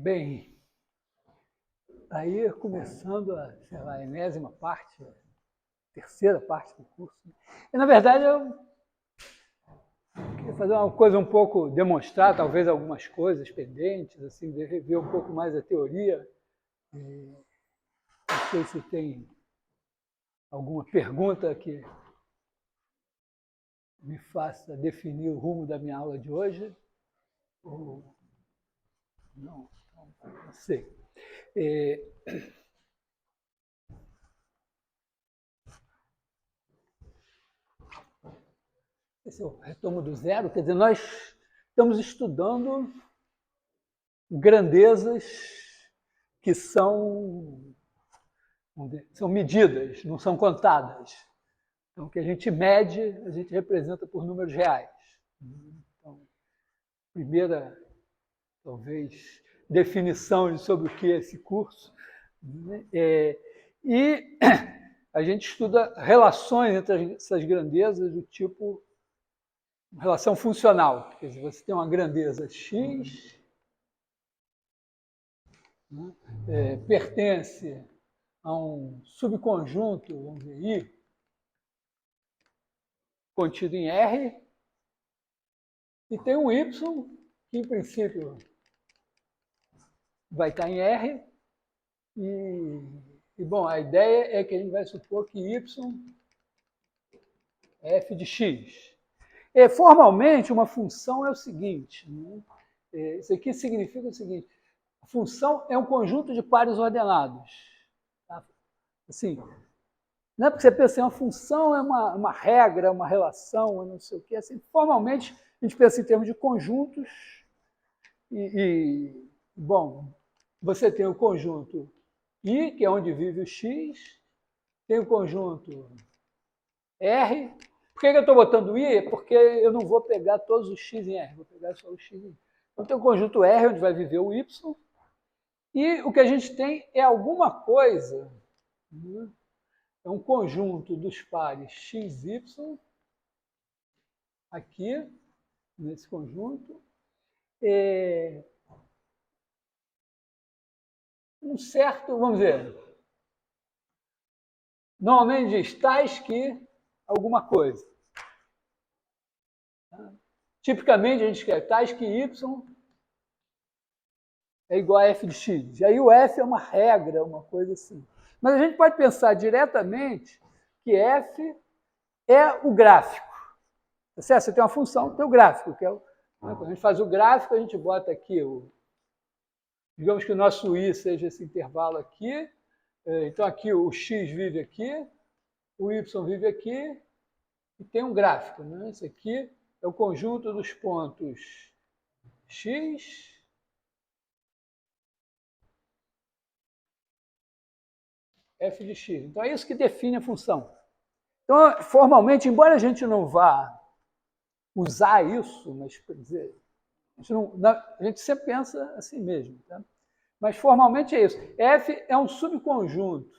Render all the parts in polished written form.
Bem, aí começando a enésima parte, a terceira parte do curso. E, na verdade, eu queria fazer uma coisa um pouco, demonstrar talvez algumas coisas pendentes, assim, rever um pouco mais a teoria. Não sei se tem alguma pergunta que me faça definir o rumo da minha aula de hoje, ou não sei. Esse é o retomo do zero, quer dizer, nós estamos estudando grandezas que são medidas, não são contadas. Então, o que a gente mede, a gente representa por números reais. Então, primeira, talvez, definição sobre o que é esse curso. E a gente estuda relações entre essas grandezas do tipo relação funcional. Quer dizer, você tem uma grandeza X, pertence a um subconjunto, vamos dizer, I, contido em R, e tem um Y, que em princípio vai estar em R, e bom, a ideia é que a gente vai supor que Y é f de x. Formalmente, uma função é o seguinte, né? Isso aqui significa o seguinte: a função é um conjunto de pares ordenados. Tá? Assim, não é porque você pensa em uma função, é uma regra, uma relação, não sei o quê. Assim, formalmente, a gente pensa em termos de conjuntos bom, você tem o conjunto I, que é onde vive o X, tem o conjunto R. Por que eu estou botando I? Porque eu não vou pegar todos os X em R, vou pegar só o X em I. Então tem o conjunto R, onde vai viver o Y, e o que a gente tem é alguma coisa, né? É um conjunto dos pares x, y, aqui, nesse conjunto, um certo, vamos dizer, normalmente diz tais que alguma coisa. Tipicamente a gente quer tais que y é igual a f de x. E aí o f é uma regra, uma coisa assim. Mas a gente pode pensar diretamente que f é o gráfico. Tá certo? Você tem uma função, tem o gráfico, que é o. Quando a gente faz o gráfico, a gente bota aqui digamos que o nosso i seja esse intervalo aqui. Então aqui o x vive aqui, o y vive aqui, e tem um gráfico, né? Esse aqui é o conjunto dos pontos x, f de x. Então é isso que define a função. Então, formalmente, embora a gente não vá usar isso, mas quer dizer, a gente sempre pensa assim mesmo, tá? Mas formalmente é isso. F é um subconjunto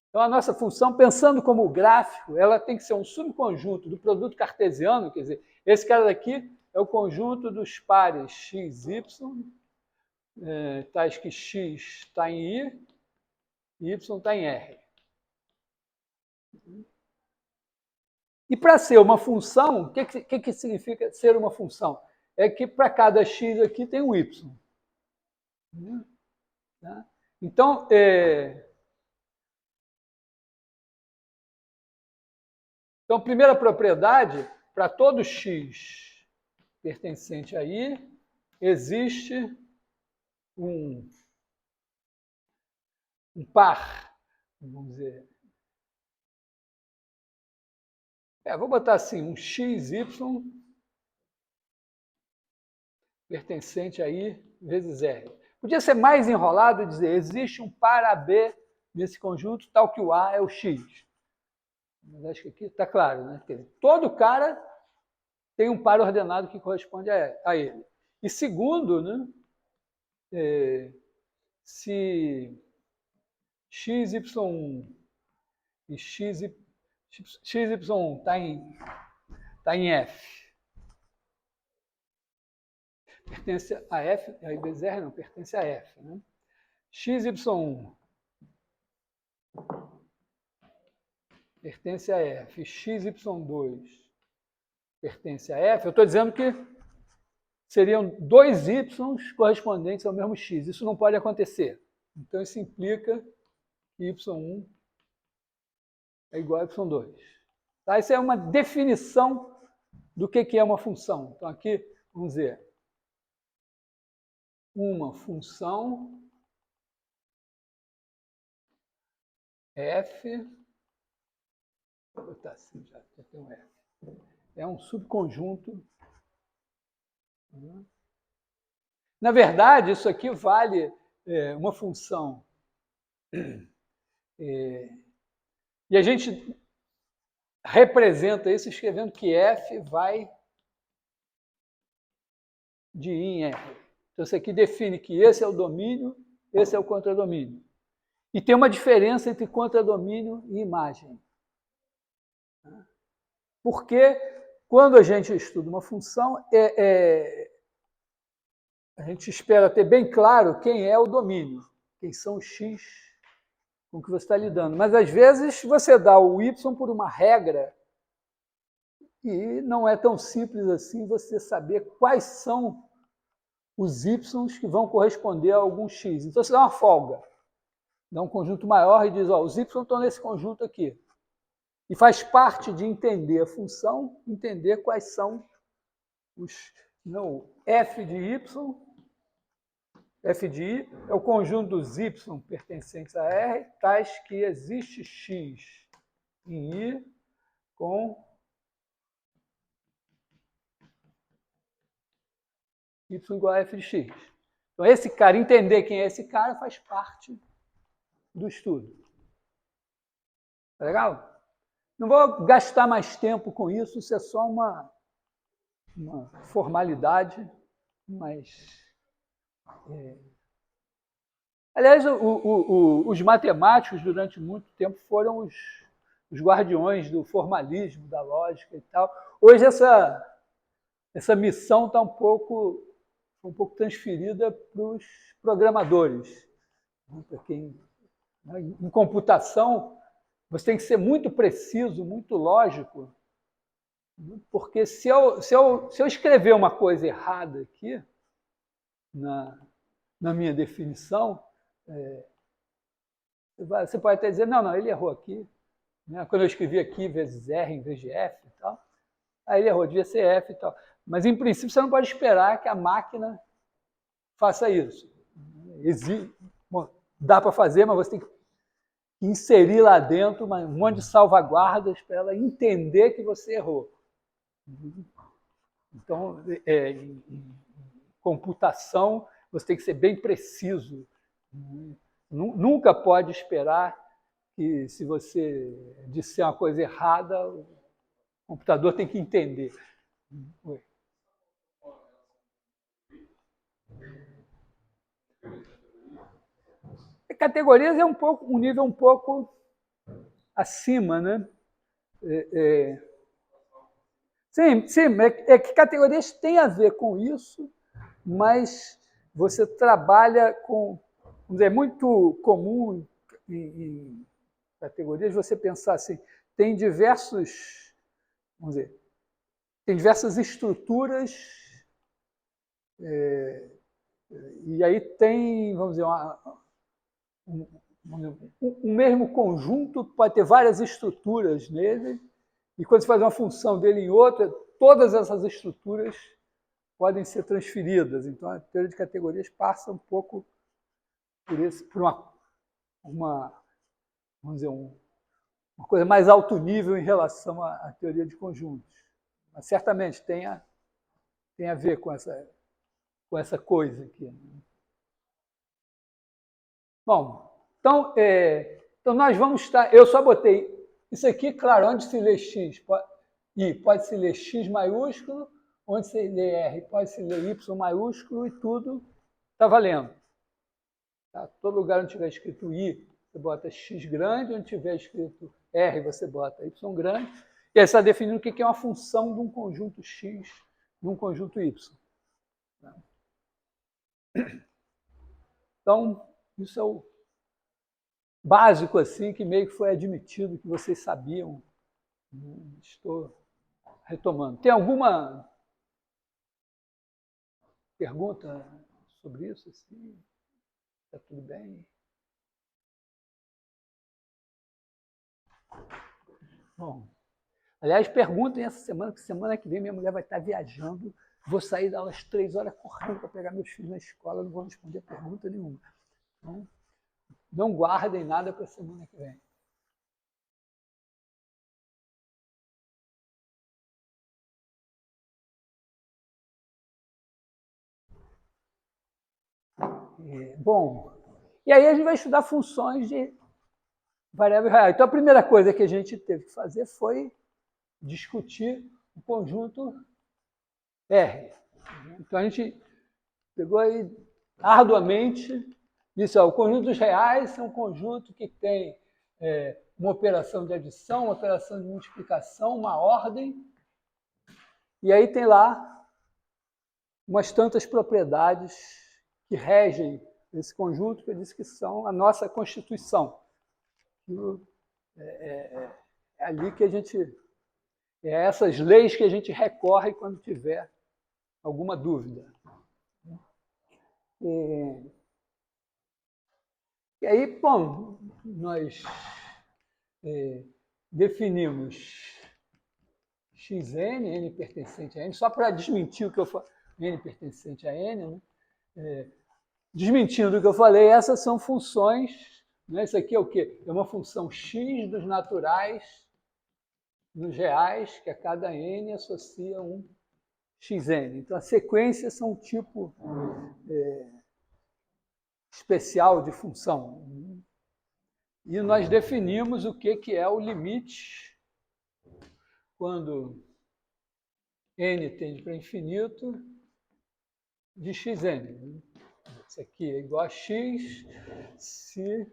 Então, a nossa função, pensando como gráfico, ela tem que ser um subconjunto do produto cartesiano, quer dizer, esse cara daqui é o conjunto dos pares x, y, tais que x está em I e y está em R. E para ser uma função, o que significa ser uma função? É que para cada x aqui tem um y. Então, Então, primeira propriedade, para todo x pertencente a I, existe um par, vamos dizer. Vou botar assim, um xy pertencente a I vezes R. Podia ser mais enrolado e dizer, existe um par AB nesse conjunto, tal que o A é o X. Mas acho que aqui está claro, né? Todo cara tem um par ordenado que corresponde a ele. E segundo, né, se xy1 e xy1 está em F. Pertence a F, aí vezes R não, pertence a F. Né? xy1 pertence a F, xy2 pertence a F. Eu estou dizendo que seriam dois y correspondentes ao mesmo x. Isso não pode acontecer. Então, isso implica que y1 é igual a y2. Tá? Isso é uma definição do que é uma função. Então, aqui, vamos dizer, uma função f, vou botar assim, já tem um f, é um subconjunto. Na verdade, isso aqui vale uma função. E a gente representa isso escrevendo que f vai de I em R. Então, isso aqui define que esse é o domínio, esse é o contradomínio. E tem uma diferença entre contradomínio e imagem. Porque quando a gente estuda uma função, a gente espera ter bem claro quem é o domínio, quem são os x com que você está lidando. Mas, às vezes, você dá o y por uma regra e não é tão simples assim você saber quais são os y que vão corresponder a algum x. Então, você dá uma folga, dá um conjunto maior e diz, ó, os y estão nesse conjunto aqui. E faz parte de entender a função, entender quais são os... Não, f de y, f de i é o conjunto dos y pertencentes a R, tais que existe x em I com y igual a f de x. Então, esse cara, entender quem é esse cara, faz parte do estudo. Tá legal? Não vou gastar mais tempo com isso, isso é só uma formalidade, mas... Aliás, os matemáticos, durante muito tempo, foram os guardiões do formalismo, da lógica e tal. Hoje, essa missão está um pouco transferida para os programadores. Porque em computação, você tem que ser muito preciso, muito lógico, porque se eu escrever uma coisa errada aqui, na minha definição, você pode até dizer, não, ele errou aqui. Né? Quando eu escrevi aqui vezes R em vez de F e tal, aí ele errou, devia ser F e tal. Mas, em princípio, você não pode esperar que a máquina faça isso. Bom, dá para fazer, mas você tem que inserir lá dentro um monte de salvaguardas para ela entender que você errou. Então, em computação, você tem que ser bem preciso. Nunca pode esperar que, se você disser uma coisa errada, o computador tem que entender. Oi. Categorias é um nível um pouco acima, né? Sim, é que categorias têm a ver com isso, mas você trabalha com... Vamos dizer, é muito comum em categorias você pensar assim, tem diversas estruturas, e aí tem, vamos dizer, um mesmo conjunto pode ter várias estruturas nele, e quando você faz uma função dele em outra, todas essas estruturas podem ser transferidas. Então, a teoria de categorias passa um pouco por uma coisa mais alto nível em relação à teoria de conjuntos. Mas, certamente, tem a ver com essa coisa aqui. Bom, então nós vamos estar... Eu só botei isso aqui, claro, onde se lê x, pode se ler x maiúsculo, onde se lê r, pode se ler y maiúsculo, e tudo está valendo. Tá? Todo lugar onde tiver escrito i, Você bota x grande, onde tiver escrito R, você bota y grande. E aí você está definindo o que é uma função de um conjunto x, de um conjunto y. Então, isso é o básico, assim, que meio que foi admitido, que vocês sabiam. Estou retomando. Tem alguma pergunta sobre isso? Está tudo bem? Bom, aliás, perguntem essa semana, que semana que vem minha mulher vai estar viajando. Vou sair das 3 horas correndo para pegar meus filhos na escola, não vou responder pergunta nenhuma. Então, não guardem nada para a semana que vem. Bom, e aí a gente vai estudar funções de variável real. Então, a primeira coisa que a gente teve que fazer foi discutir o conjunto R. Então, a gente pegou aí arduamente isso. O conjunto dos reais é um conjunto que tem uma operação de adição, uma operação de multiplicação, uma ordem, e aí tem lá umas tantas propriedades que regem esse conjunto, que eu disse que são a nossa Constituição. É ali que a gente... É essas leis que a gente recorre quando tiver alguma dúvida. E aí, bom, nós definimos xn, n pertencente a n, só para desmentir o que eu falei, n pertencente a n, né? Desmentindo o que eu falei, essas são funções, né? Isso aqui é o quê? É uma função x dos naturais nos reais, que a cada n associa um xn. Então, as sequências são um tipo especial de função. E nós definimos o que é o limite quando n tende para infinito de xn. Isso aqui é igual a x se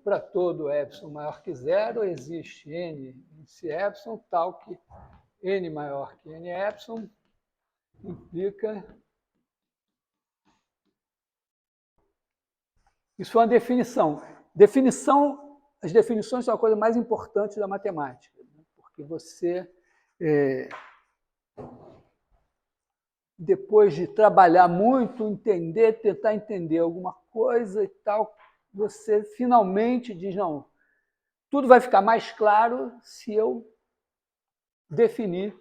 para todo epsilon maior que zero existe n índice epsilon tal que n maior que n epsilon implica... Isso é uma definição. As definições são a coisa mais importante da matemática, né? Porque você, depois de trabalhar muito, tentar entender alguma coisa e tal, você finalmente diz, não, tudo vai ficar mais claro se eu definir,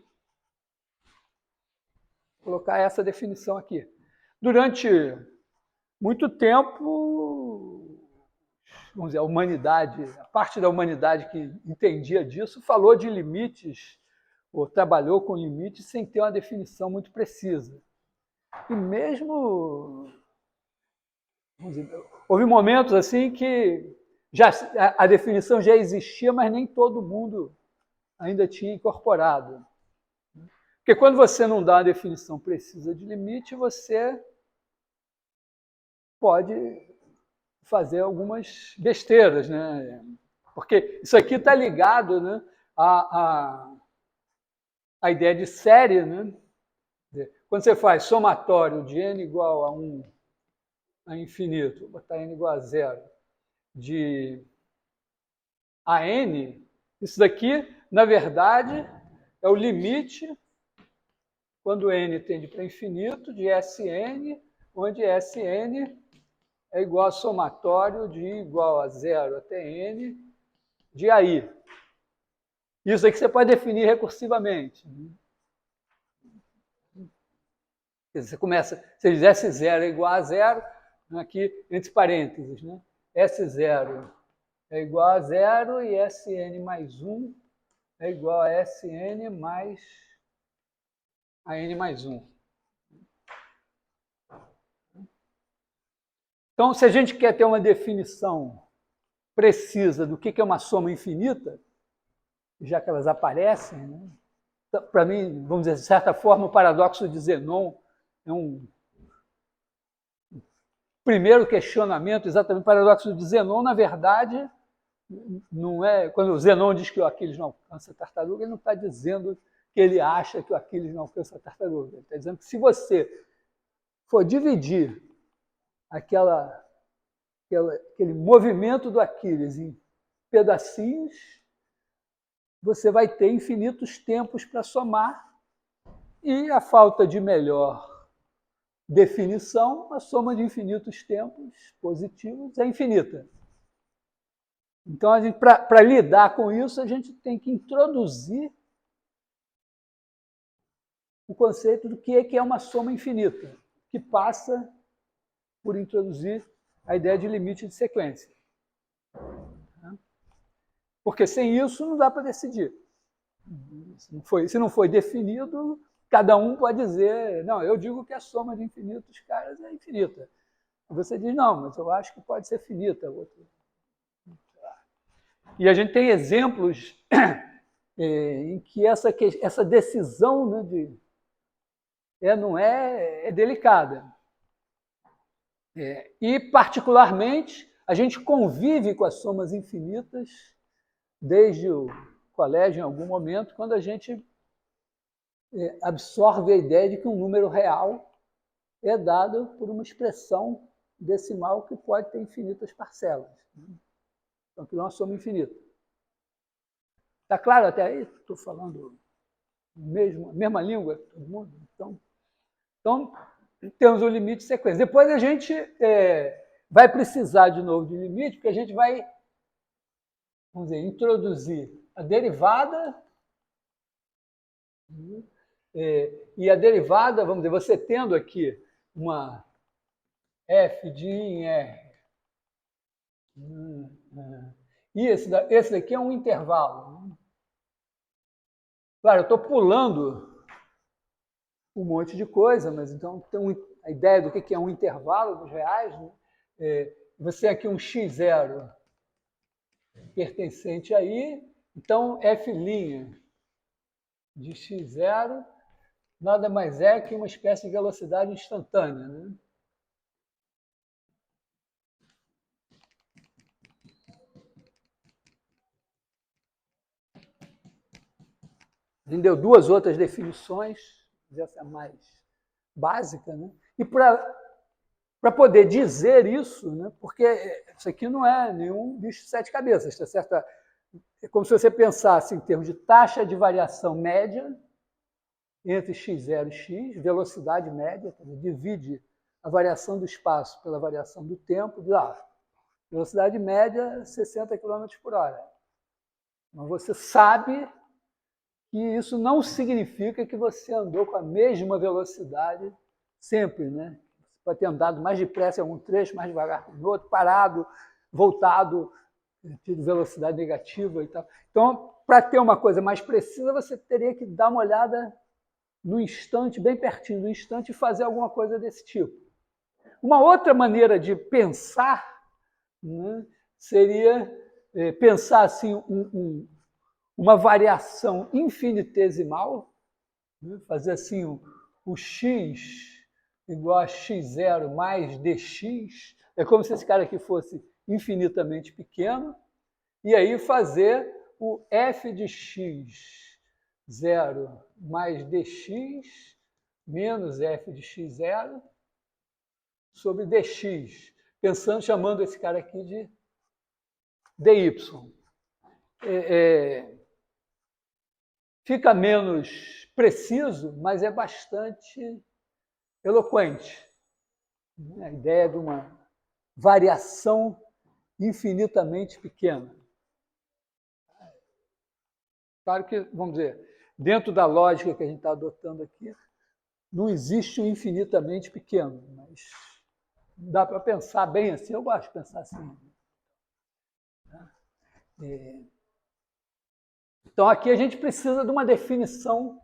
colocar essa definição aqui. Durante muito tempo, vamos dizer, a humanidade, a parte da humanidade que entendia disso, falou de limites, ou trabalhou com limites sem ter uma definição muito precisa. E mesmo, vamos dizer, houve momentos assim que a definição já existia, mas nem todo mundo ainda tinha incorporado. Porque quando você não dá uma definição precisa de limite, você pode fazer algumas besteiras, né? Porque isso aqui está ligado, né, à ideia de série, né? Quando você faz somatório de n igual a 1 a infinito, vou botar n igual a 0, de a n, isso daqui, na verdade, é o limite, quando n tende para infinito, de Sn, onde Sn é igual a somatório de igual a 0 até n de AI. Isso aqui você pode definir recursivamente. Você começa, se dizer S0 é igual a 0, aqui entre parênteses, né? S0 é igual a 0 e Sn mais 1 é igual a Sn mais a n mais 1. Então, se a gente quer ter uma definição precisa do que é uma soma infinita, já que elas aparecem, né? Para mim, vamos dizer, de certa forma, o paradoxo de Zenon é um primeiro questionamento, exatamente o paradoxo de Zenon, na verdade, não é. Quando o Zenon diz que o Aquiles não alcança a tartaruga, ele não está dizendo que ele acha que o Aquiles não alcança a tartaruga. Ele está dizendo que se você for dividir aquele movimento do Aquiles em pedacinhos, você vai ter infinitos tempos para somar, e a falta de melhor definição, a soma de infinitos tempos positivos é infinita. Então, para lidar com isso, a gente tem que introduzir o conceito do que é uma soma infinita, que passa por introduzir a ideia de limite de sequência. Porque sem isso não dá para decidir. Se não foi definido, cada um pode dizer, não, eu digo que a soma de infinitos caras é infinita. Você diz, não, mas eu acho que pode ser finita. E a gente tem exemplos em que essa decisão, né, não é delicada. E, particularmente, a gente convive com as somas infinitas desde o colégio, em algum momento, quando a gente absorve a ideia de que um número real é dado por uma expressão decimal que pode ter infinitas parcelas. Então, aquilo é uma soma infinita. Está claro até aí? Estou falando a mesma língua, todo mundo? Então, temos o limite de sequência. Depois a gente vai precisar de novo de limite, porque a gente vai, vamos dizer, introduzir a derivada, e a derivada, vamos dizer, você tendo aqui uma f de I em R, e esse daqui é um intervalo. Claro, eu estou pulando um monte de coisa, mas então tem a ideia do que é um intervalo dos reais. Né? Você aqui um x0 pertencente a I, então f' de x0 nada mais é que uma espécie de velocidade instantânea. Né? A gente deu duas outras definições, essa é a mais básica, né? E para poder dizer isso, né? Porque isso aqui não é nenhum bicho de sete cabeças, tá certo? É como se você pensasse em termos de taxa de variação média entre x0 e x, velocidade média, divide a variação do espaço pela variação do tempo, velocidade média 60 km por hora. Mas você sabe que isso não significa que você andou com a mesma velocidade sempre, né? Você pode ter andado mais depressa em algum trecho, mais devagar no outro, parado, voltado, tido velocidade negativa e tal. Então, para ter uma coisa mais precisa, você teria que dar uma olhada no instante, bem pertinho do instante, e fazer alguma coisa desse tipo. Uma outra maneira de pensar, né, seria pensar assim uma variação infinitesimal, né? Fazer assim o x igual a x0 mais dx, é como se esse cara aqui fosse infinitamente pequeno, e aí fazer o f de x0 mais dx menos f de x0 sobre dx, chamando esse cara aqui de dy. Fica menos preciso, mas é bastante eloquente. A ideia de uma variação infinitamente pequena. Claro que, vamos dizer, dentro da lógica que a gente está adotando aqui, não existe um infinitamente pequeno, mas dá para pensar bem assim, eu gosto de pensar assim. Então, aqui a gente precisa de uma definição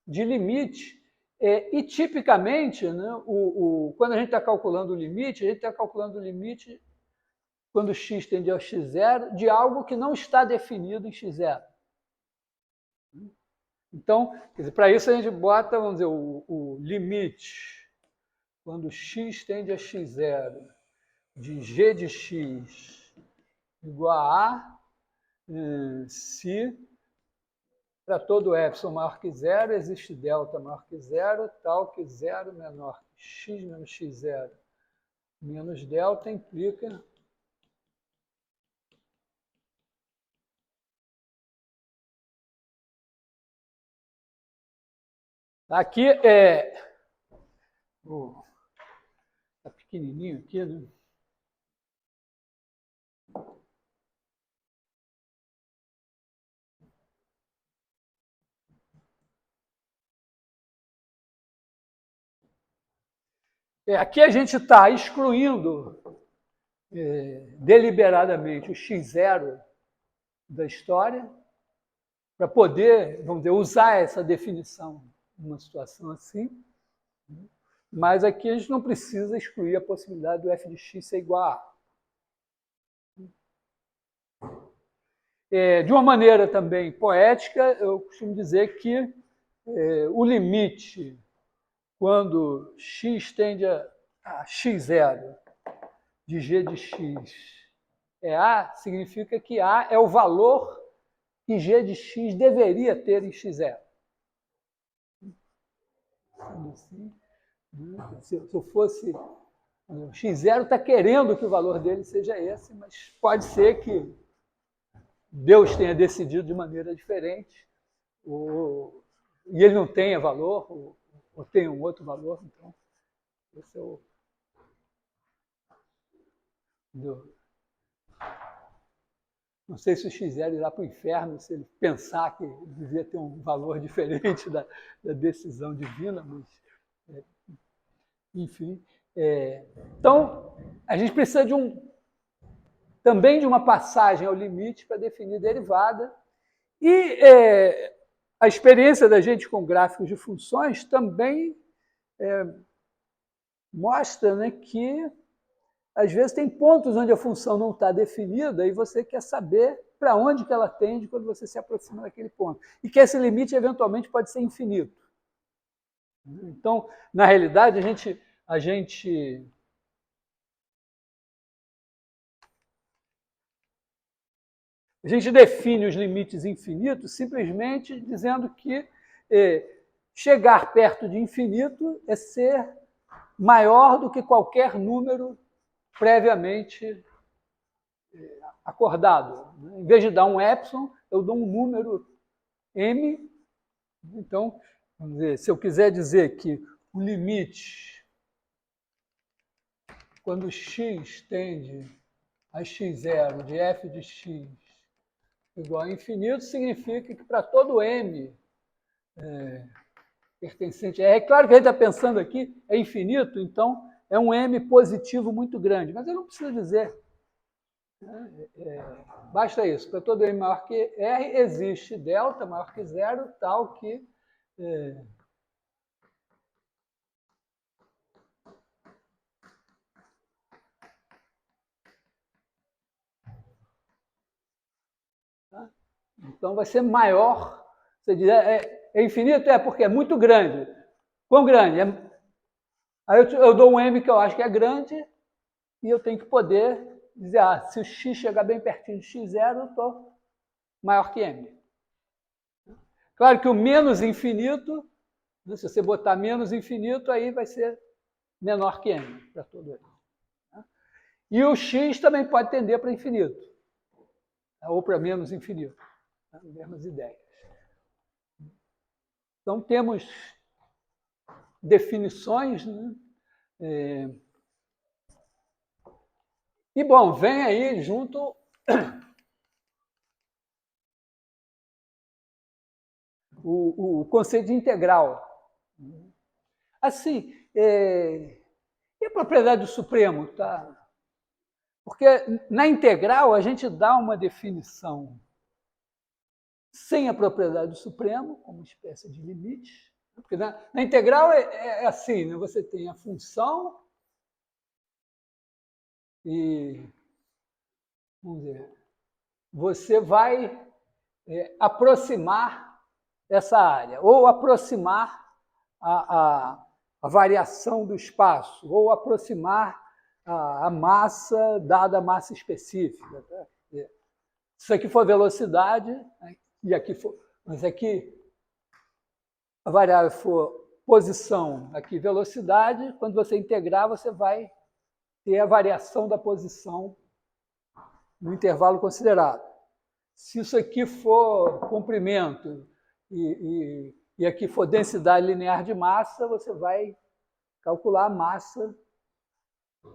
de limite, e tipicamente, né, quando a gente está calculando o limite, a gente está calculando o limite, quando x tende ao x0, de algo que não está definido em x0. Então, para isso a gente bota, vamos dizer, o limite quando x tende a x0 de g de x igual a se para todo epsilon maior que zero existe delta maior que zero, tal que zero menor que x menos x0 menos delta implica aqui tá pequenininho aqui, né? Aqui a gente está excluindo deliberadamente o x0 da história para poder, vamos dizer, usar essa definição numa situação assim. Mas aqui a gente não precisa excluir a possibilidade do f de x ser igual a A. De uma maneira também poética, eu costumo dizer que o limite, quando x tende a x0 de g de x é A, significa que A é o valor que g de x deveria ter em x0. Assim, se eu fosse... O x0 está querendo que o valor dele seja esse, mas pode ser que Deus tenha decidido de maneira diferente, e ele não tenha valor, ou tenha um outro valor. Então, esse é o... Não sei se o x0 irá para o inferno, se ele pensar que devia ter um valor diferente da decisão divina, mas... enfim. Então, a gente precisa também de uma passagem ao limite para definir derivada. E a experiência da gente com gráficos de funções também mostra, né, que, às vezes, tem pontos onde a função não está definida e você quer saber para onde que ela tende quando você se aproxima daquele ponto. E que esse limite, eventualmente, pode ser infinito. Então, na realidade, a gente define os limites infinitos simplesmente dizendo que chegar perto de infinito é ser maior do que qualquer número previamente acordado. Em vez de dar um epsilon, eu dou um número m. Então, vamos dizer, se eu quiser dizer que o limite, quando x tende a x0 de f de x igual a infinito, significa que para todo m pertencente a R, é claro que a gente está pensando aqui, é infinito, então é um m positivo muito grande, mas eu não preciso dizer. Basta isso, para todo m maior que R existe delta maior que zero, tal que então vai ser maior. Você diz, é infinito? Porque é muito grande. Quão grande? Aí eu dou um m que eu acho que é grande e eu tenho que poder dizer, se o x chegar bem pertinho de x0, eu estou maior que m. Claro que o menos infinito, se você botar menos infinito, aí vai ser menor que m para todo ele. E o x também pode tender para infinito, ou para menos infinito. Mesmas ideias. Então, temos definições, né? E, bom, vem aí junto o conceito de integral. Assim, e a propriedade do supremo? Tá? Porque na integral a gente dá uma definição sem a propriedade do supremo, como espécie de limite. Porque na integral é assim, né? Você tem a função e, vamos dizer, você vai aproximar essa área, ou aproximar a variação do espaço, ou aproximar a massa dada a massa específica. Tá? Se isso aqui for velocidade, e aqui for, mas aqui a variável for posição, aqui velocidade, quando você integrar, você vai ter a variação da posição no intervalo considerado. Se isso aqui for comprimento e aqui for densidade linear de massa, você vai calcular a massa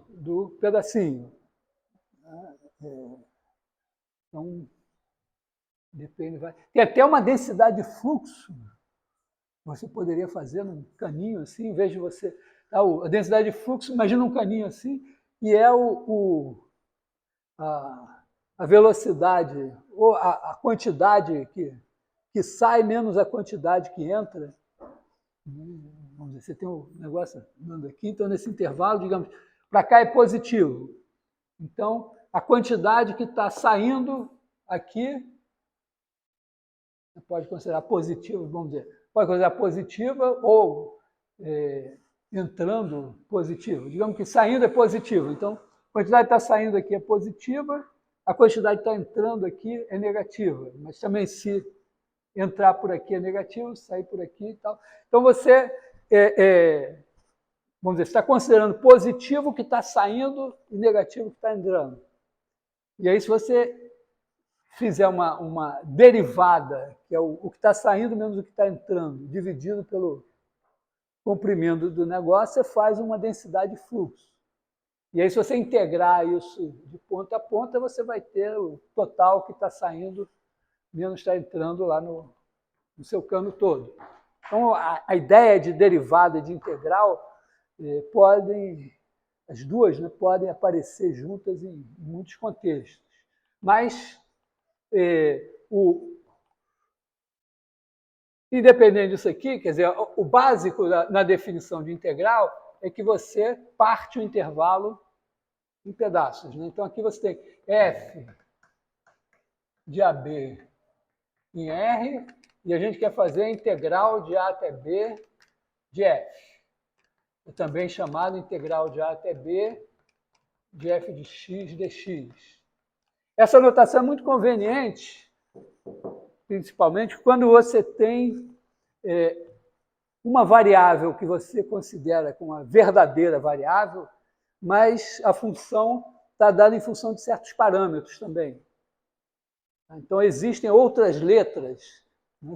do pedacinho. Então, depende. Tem até uma densidade de fluxo. Você poderia fazer num caninho assim, em vez de você. A densidade de fluxo, imagina um caninho assim, e é a velocidade, ou a quantidade que sai menos a quantidade que entra. Vamos dizer, você tem um negócio andando aqui, então nesse intervalo, digamos, para cá é positivo. Então, a quantidade que está saindo aqui, você pode considerar positiva, vamos dizer, pode considerar positiva ou entrando positivo. Digamos que saindo é positivo. Então, a quantidade que está saindo aqui é positiva, a quantidade que está entrando aqui é negativa. Mas também se entrar por aqui é negativo, sair por aqui e tal. Então, você, vamos dizer, está considerando positivo o que está saindo e negativo o que está entrando. E aí, se você fizer uma derivada, que é o que está saindo menos o que está entrando, dividido pelo comprimento do negócio, você faz uma densidade de fluxo. E aí, se você integrar isso de ponta a ponta, você vai ter o total que está saindo menos está entrando lá no seu cano todo. Então, a ideia de derivada e de integral as duas, né, podem aparecer juntas em muitos contextos. Mas, independente disso aqui, quer dizer, o básico na definição de integral é que você parte o intervalo em pedaços. Né? Então, aqui você tem f de AB em R, e a gente quer fazer a integral de A até B de F. É também chamado integral de A até B de f de x dx. Essa notação é muito conveniente, principalmente quando você tem uma variável que você considera como uma verdadeira variável, mas a função está dada em função de certos parâmetros também. Então, existem outras letras.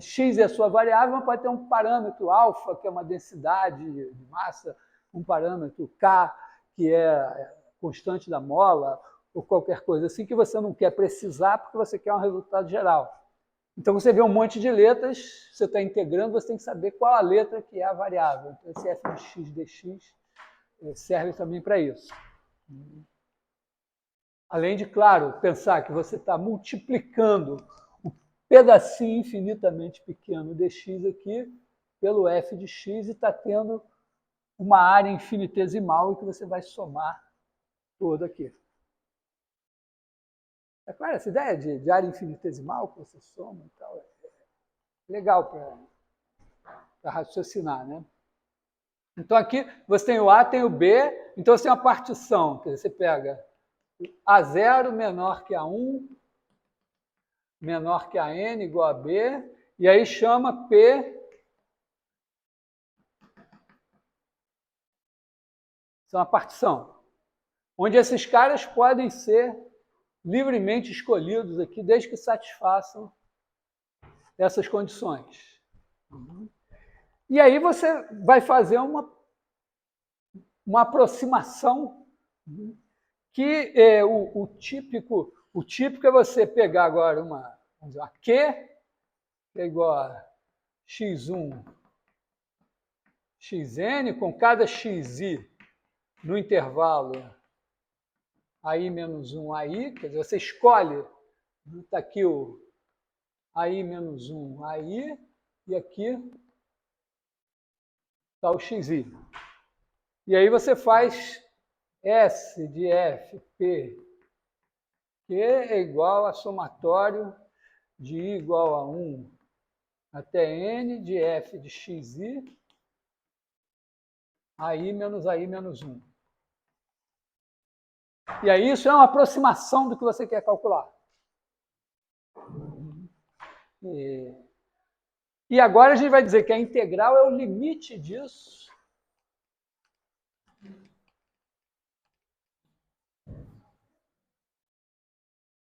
X é a sua variável, mas pode ter um parâmetro alfa, que é uma densidade de massa, um parâmetro K, que é a constante da mola, ou qualquer coisa assim, que você não quer precisar porque você quer um resultado geral. Então, você vê um monte de letras, você está integrando, você tem que saber qual a letra que é a variável. Então, esse f de x dx serve também para isso. Além de, claro, pensar que você está multiplicando o pedacinho infinitamente pequeno dx aqui pelo f de x e está tendo uma área infinitesimal que você vai somar toda aqui. É claro, essa ideia de área infinitesimal que você soma e tal, é legal para raciocinar, né? Então aqui você tem o A, tem o B, então você tem uma partição, quer dizer, você pega A0 menor que A1, menor que AN igual a B, e aí chama P isso é uma partição, onde esses caras podem ser livremente escolhidos aqui, desde que satisfaçam essas condições. E aí você vai fazer uma aproximação que o típico é você pegar agora vamos dizer, uma Q, que é igual a x1, xn, com cada xi no intervalo AI menos 1, AI, quer dizer, você escolhe, está aqui o AI menos 1, AI, e aqui está o xi. E aí você faz S de F, P, que é igual a somatório de I igual a 1 até N de F de xi AI menos AI menos 1. E aí isso é uma aproximação do que você quer calcular. E agora a gente vai dizer que a integral é o limite disso.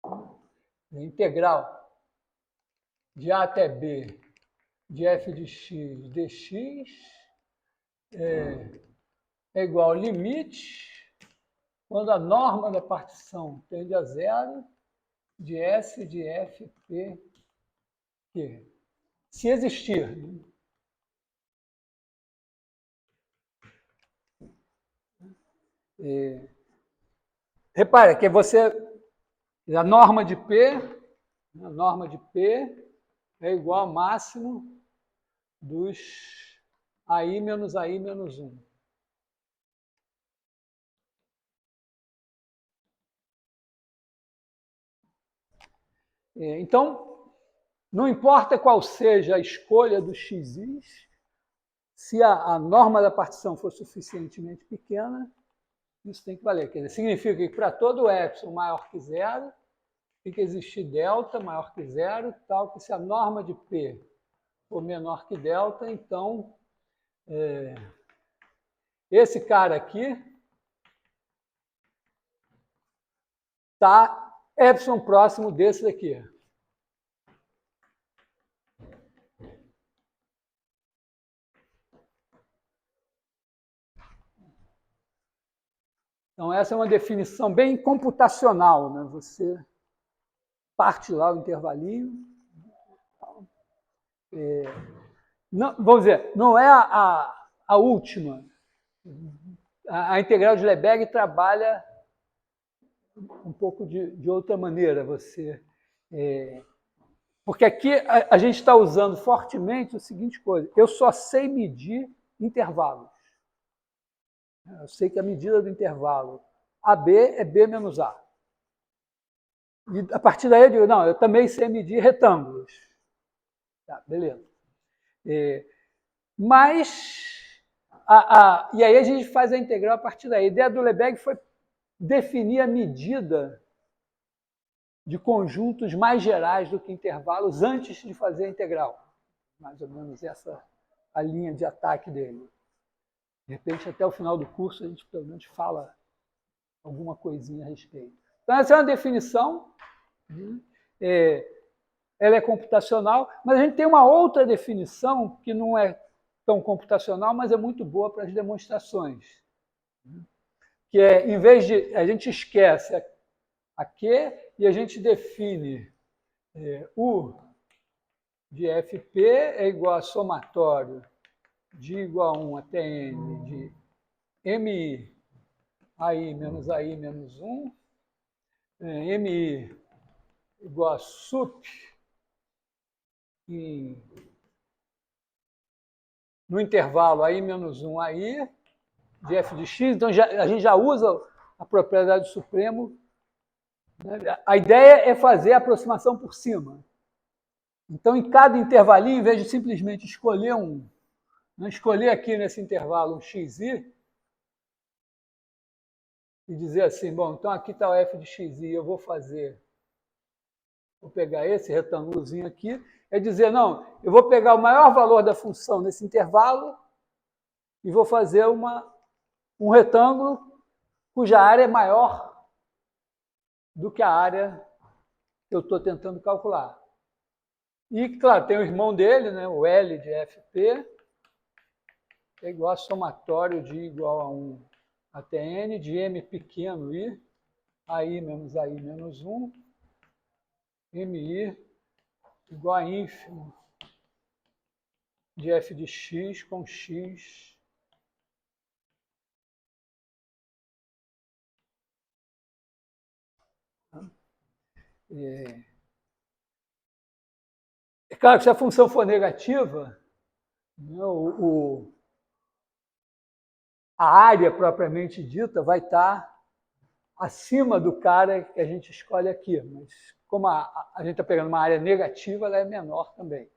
A integral de A até B de f de x dx é igual ao limite quando a norma da partição tende a zero de S de fp q. Se existir. Repare que a norma de P é igual ao máximo dos AI menos 1. Então, não importa qual seja a escolha do xis, se a norma da partição for suficientemente pequena, isso tem que valer. Quer dizer, significa que para todo epsilon maior que zero, tem que existir delta maior que zero, tal que se a norma de P for menor que delta, então esse cara aqui está epsilon próximo desse daqui. Então, essa é uma definição bem computacional, né? Você parte lá o intervalinho. Não, vamos dizer, não é a última. A integral de Lebesgue trabalha um pouco de outra maneira. Porque aqui a gente está usando fortemente a seguinte coisa: eu só sei medir intervalos. Eu sei que a medida do intervalo AB é B menos A. E a partir daí eu digo, não, eu também sei medir retângulos. Tá, beleza. E aí a gente faz a integral a partir daí. A ideia do Lebesgue foi definir a medida de conjuntos mais gerais do que intervalos antes de fazer a integral. Mais ou menos essa a linha de ataque dele. De repente, até o final do curso, a gente pelo menos fala alguma coisinha a respeito. Então, essa é uma definição. Ela é computacional, mas a gente tem uma outra definição que não é tão computacional, mas é muito boa para as demonstrações. Que é, em vez de... A gente esquece a Q e a gente define U de FP é igual a somatório de igual a 1 até N de MI AI menos 1, MI igual a sup no intervalo AI menos 1 AI de f de x. Então, a gente já usa a propriedade do supremo. A ideia é fazer a aproximação por cima. Então, em cada intervalinho, em vez de simplesmente escolher escolher aqui nesse intervalo um xi e dizer assim, bom, então aqui está o f de xi, eu vou pegar esse retângulozinho aqui, é dizer, não, eu vou pegar o maior valor da função nesse intervalo e vou fazer um retângulo cuja área é maior do que a área que eu estou tentando calcular. E, claro, tem o irmão dele, né, o L de FP, é igual a somatório de igual a 1 até N de M pequeno I, AI menos 1, MI igual a ínfimo de f de x com x é claro que se a função for negativa, né, a área propriamente dita vai estar acima do cara que a gente escolhe aqui, mas como a gente está pegando uma área negativa, ela é menor também.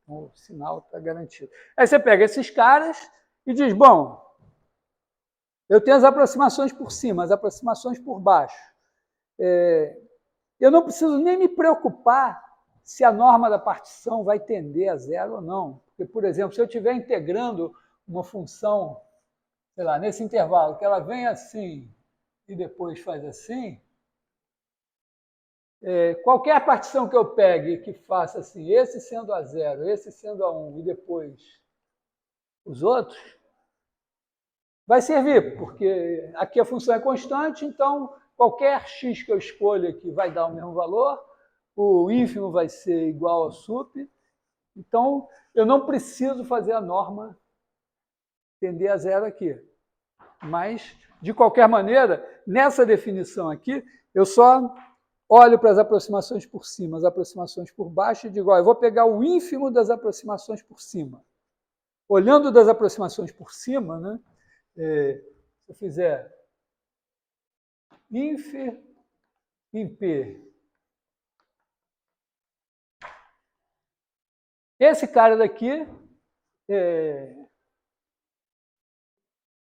Então, o sinal está garantido. Aí você pega esses caras e diz, bom, Eu tenho as aproximações por cima, as aproximações por baixo. Eu não preciso nem me preocupar se a norma da partição vai tender a zero ou não. Porque, por exemplo, se eu estiver integrando uma função, sei lá, nesse intervalo, que ela vem assim e depois faz assim, qualquer partição que eu pegue que faça assim, esse sendo a zero, esse sendo a 1 e depois os outros, vai servir, porque aqui a função é constante, então qualquer x que eu escolha aqui vai dar o mesmo valor, o ínfimo vai ser igual ao sup, então eu não preciso fazer a norma tender a zero aqui. Mas, de qualquer maneira, nessa definição aqui, eu só olho para as aproximações por cima, as aproximações por baixo, e digo, ó, eu vou pegar o ínfimo das aproximações por cima. Olhando das aproximações por cima, né, se eu fizer inf em P, esse cara daqui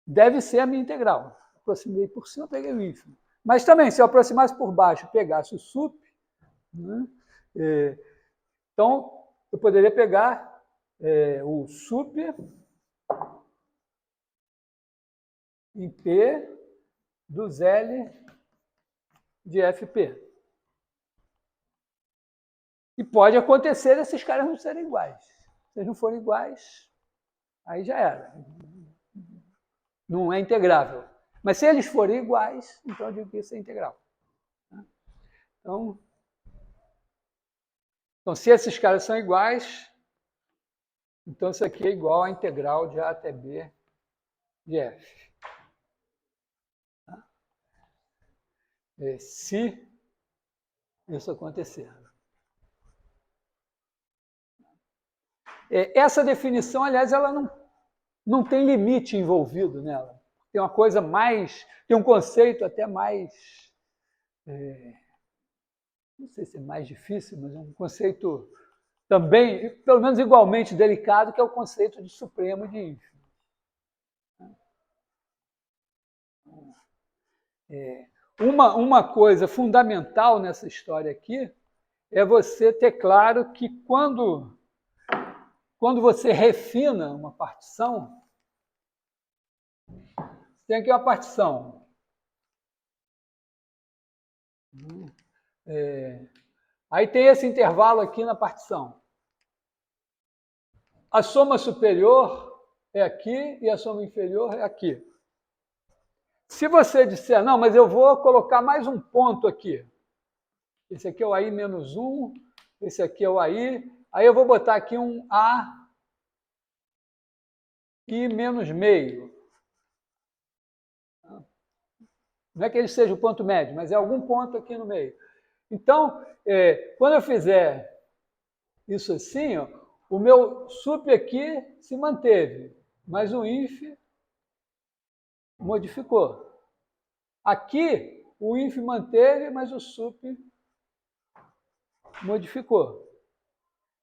deve ser a minha integral. Aproximei por cima, peguei o ínfimo. Mas também, se eu aproximasse por baixo e pegasse o sup, né, então eu poderia pegar o sup em P dos L de FP. E pode acontecer esses caras não serem iguais. Se eles não forem iguais, aí já era. Não é integrável. Mas se eles forem iguais, então eu digo que isso é integral. Então, se esses caras são iguais, então isso aqui é igual à integral de A até B de F. Se isso acontecer. Essa definição, aliás, ela não tem limite envolvido nela. Tem uma coisa mais, tem um conceito até mais, não sei se é mais difícil, mas é um conceito também, pelo menos igualmente delicado, que é o conceito de supremo e de ínfimo. Uma coisa fundamental nessa história aqui é você ter claro que quando você refina uma partição, tem aqui uma partição. Aí tem esse intervalo aqui na partição. A soma superior é aqui e a soma inferior é aqui. Se você disser, não, mas eu vou colocar mais um ponto aqui. Esse aqui é o AI menos 1, esse aqui é o AI. Aí eu vou botar aqui um A e menos meio. Não é que ele seja o ponto médio, mas é algum ponto aqui no meio. Então, quando eu fizer isso assim, ó, o meu sup aqui se manteve, mas o inf modificou. Aqui, o inf manteve, mas o sup modificou.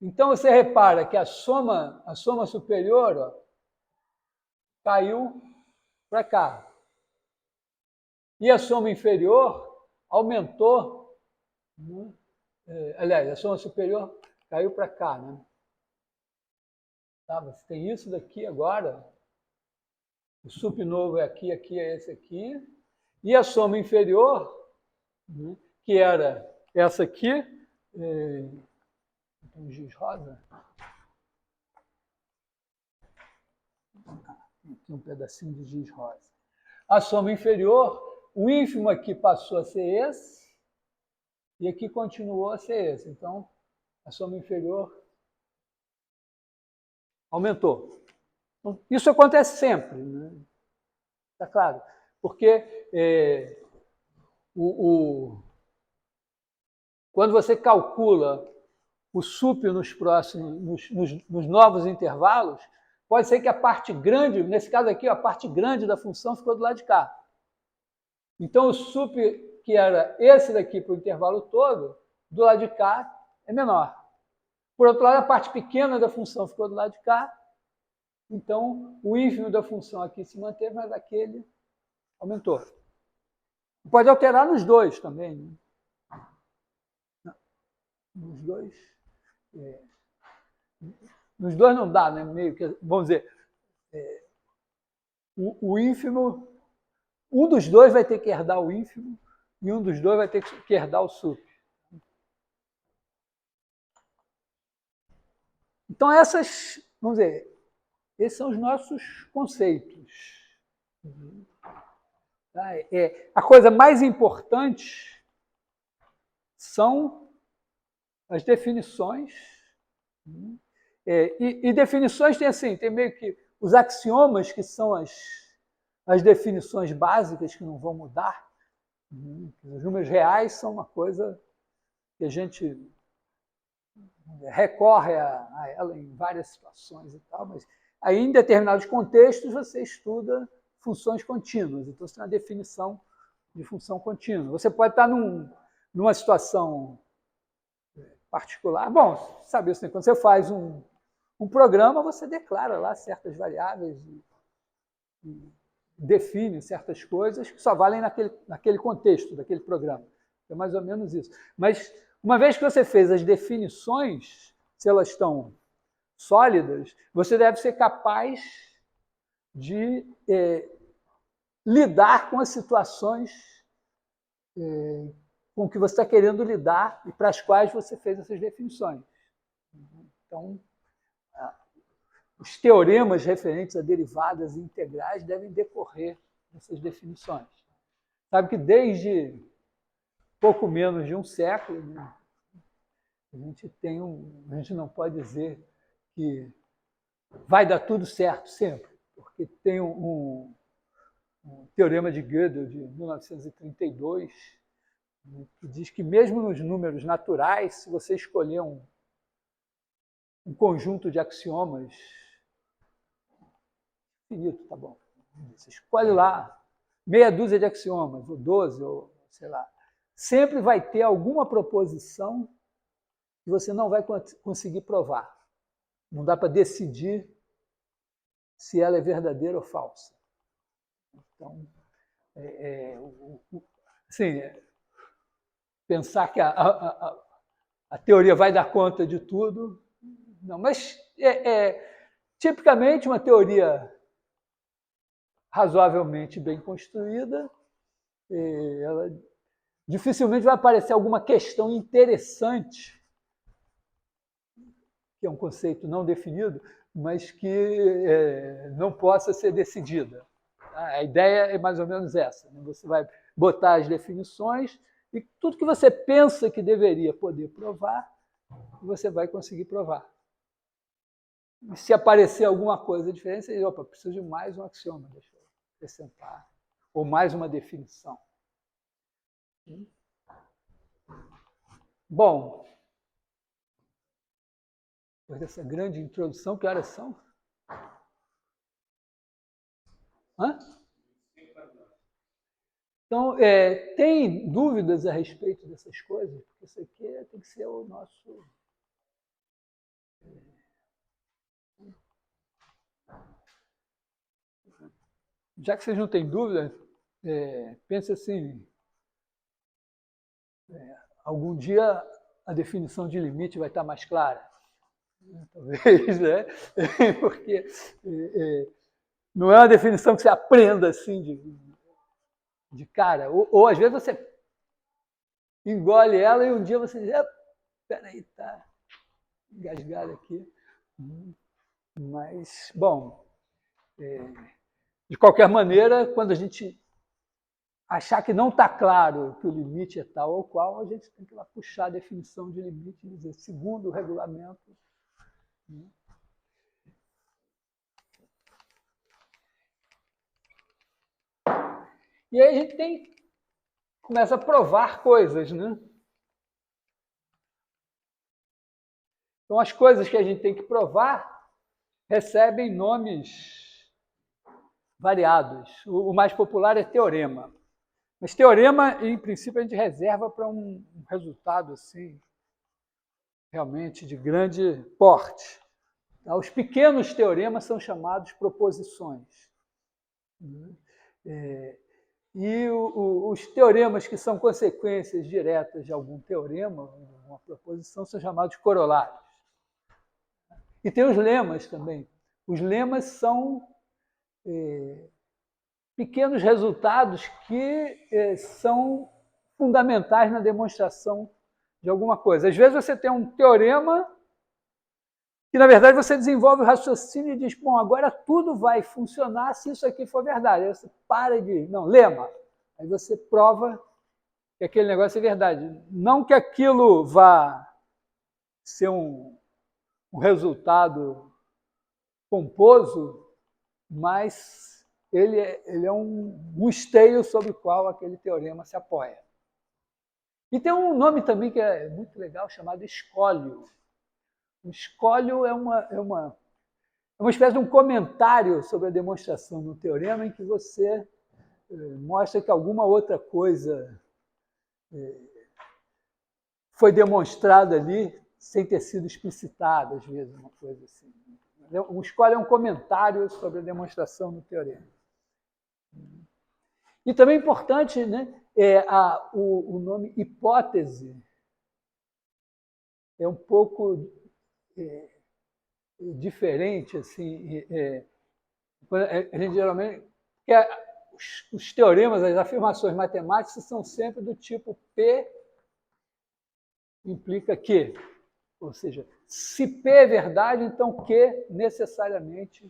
Então, você repara que a soma superior, ó, caiu para cá. E a soma inferior aumentou. Né? Aliás, a soma superior caiu para cá. Né? Tá, você tem isso daqui agora. O sup novo é aqui, aqui é esse aqui. E a soma inferior, né, que era essa aqui, um giz rosa. Aqui um pedacinho de giz rosa. A soma inferior, o ínfimo aqui passou a ser esse, e aqui continuou a ser esse. Então, a soma inferior aumentou. Então, isso acontece sempre, né? Tá claro? Porque quando você calcula o sup nos novos intervalos, pode ser que a parte grande, nesse caso aqui, a parte grande da função ficou do lado de cá. Então, o sup, que era esse daqui para o intervalo todo, do lado de cá é menor. Por outro lado, a parte pequena da função ficou do lado de cá. Então, o ínfimo da função aqui se manteve, mas aquele Aumentou. Pode alterar nos dois também. Né? Nos dois. Nos dois não dá, né? Meio que, vamos dizer, o ínfimo, um dos dois vai ter que herdar o ínfimo e um dos dois vai ter que herdar o sup. Então, vamos dizer, esses são os nossos conceitos. A coisa mais importante são as definições. E definições tem assim, tem meio que os axiomas, que são as definições básicas que não vão mudar. Os números reais são uma coisa que a gente recorre a ela em várias situações e tal, mas aí em determinados contextos você estuda funções contínuas, então você tem uma definição de função contínua. Você pode estar numa situação particular. Bom, sabe assim, quando você faz um programa, você declara lá certas variáveis e define certas coisas que só valem naquele contexto daquele programa. É mais ou menos isso. Mas uma vez que você fez as definições, se elas estão sólidas, você deve ser capaz de lidar com as situações com que você está querendo lidar e para as quais você fez essas definições. Então, os teoremas referentes a derivadas e integrais devem decorrer dessas definições. Sabe que desde pouco menos de um século, né, a gente não pode dizer que vai dar tudo certo sempre, porque tem um teorema de Gödel de 1932 que diz que mesmo nos números naturais, se você escolher um conjunto de axiomas finito, tá bom. Você escolhe lá meia dúzia de axiomas, ou 12, ou sei lá. Sempre vai ter alguma proposição que você não vai conseguir provar. Não dá para decidir se ela é verdadeira ou falsa. Então, assim, pensar que a teoria vai dar conta de tudo, não. Mas, tipicamente, uma teoria razoavelmente bem construída, ela dificilmente vai aparecer alguma questão interessante, que é um conceito não definido, mas que não possa ser decidida. A ideia é mais ou menos essa. Você vai botar as definições e tudo que você pensa que deveria poder provar, você vai conseguir provar. E se aparecer alguma coisa diferente, você diz, opa, preciso de mais um axioma, deixa eu acrescentar, ou mais uma definição. Bom, depois dessa grande introdução, que horas são? Hã? Então, tem dúvidas a respeito dessas coisas? Porque isso aqui tem que ser o nosso... Já que vocês não têm dúvida, pense assim, algum dia a definição de limite vai estar mais clara. Talvez, né? Porque não é uma definição que você aprenda assim de cara. Ou às vezes você engole ela e um dia você diz, peraí, tá engasgado aqui. Mas, bom, de qualquer maneira, quando a gente achar que não está claro que o limite é tal ou qual, a gente tem que ir lá puxar a definição de limite e dizer, segundo o regulamento. E aí a gente começa a provar coisas, né? Então, as coisas que a gente tem que provar recebem nomes variados. O mais popular é teorema. Mas teorema, em princípio, a gente reserva para um resultado assim, realmente de grande porte. Os pequenos teoremas são chamados proposições. e os teoremas que são consequências diretas de algum teorema, uma proposição, são chamados corolários. E tem os lemas também. Os lemas são pequenos resultados que são fundamentais na demonstração de alguma coisa. Às vezes você tem um teorema que, na verdade, você desenvolve o raciocínio e diz, bom, agora tudo vai funcionar se isso aqui for verdade. Aí você para de... Não, lema. Aí você prova que aquele negócio é verdade. Não que aquilo vá ser um resultado pomposo, mas ele é um esteio sobre o qual aquele teorema se apoia. E tem um nome também que é muito legal, chamado escólio. O escólio é uma espécie de um comentário sobre a demonstração do teorema em que você mostra que alguma outra coisa foi demonstrada ali sem ter sido explicitada, às vezes, uma coisa assim. O escólio é um comentário sobre a demonstração do teorema. E também é importante, né, o nome hipótese é um pouco diferente, assim, a gente geralmente... Os teoremas, as afirmações matemáticas são sempre do tipo P implica Q. Ou seja, se P é verdade, então Q necessariamente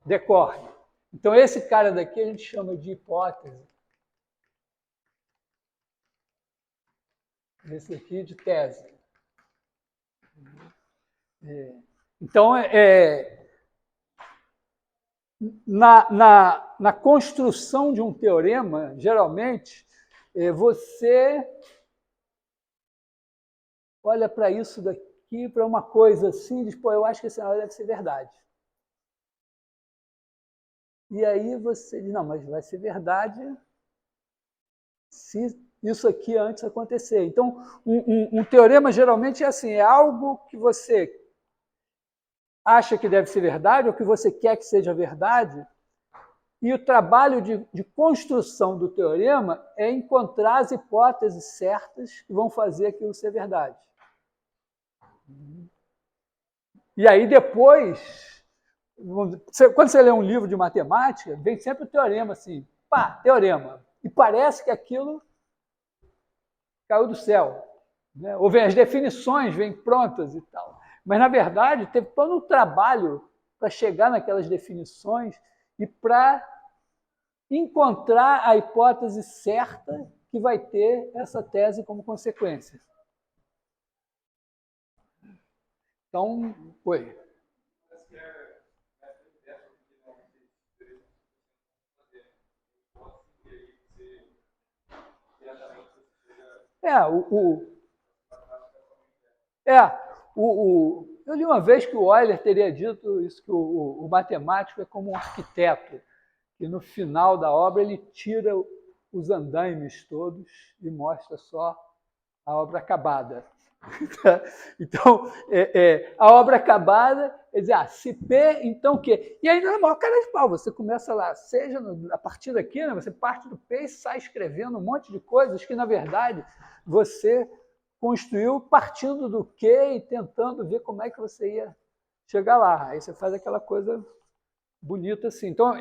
decorre. Então, esse cara daqui a gente chama de hipótese. Esse aqui de tese. Então, na construção de um teorema, geralmente, você olha para isso daqui, para uma coisa assim, e diz, pô, eu acho que esse negócio deve ser verdade. E aí você diz, não, mas vai ser verdade se isso aqui antes acontecer. Então, um teorema geralmente é assim, é algo que você acha que deve ser verdade, ou que você quer que seja verdade, e o trabalho de construção do teorema é encontrar as hipóteses certas que vão fazer aquilo ser verdade. E aí depois, quando você lê um livro de matemática, vem sempre o teorema assim, pá, teorema. E parece que aquilo caiu do céu. Né? Ou vem as definições, vêm prontas e tal. Mas, na verdade, teve todo um trabalho para chegar naquelas definições e para encontrar a hipótese certa que vai ter essa tese como consequência. Então, oi. Eu li uma vez que o Euler teria dito isso, que o matemático é como um arquiteto, que no final da obra ele tira os andaimes todos e mostra só a obra acabada. Então, a obra acabada, é dizer, se P, então o quê? E aí, na maior cara de pau, você começa lá, seja a partir daqui, né, você parte do P e sai escrevendo um monte de coisas que, na verdade, você construiu partindo do quê e tentando ver como é que você ia chegar lá. Aí você faz aquela coisa bonita assim. Então,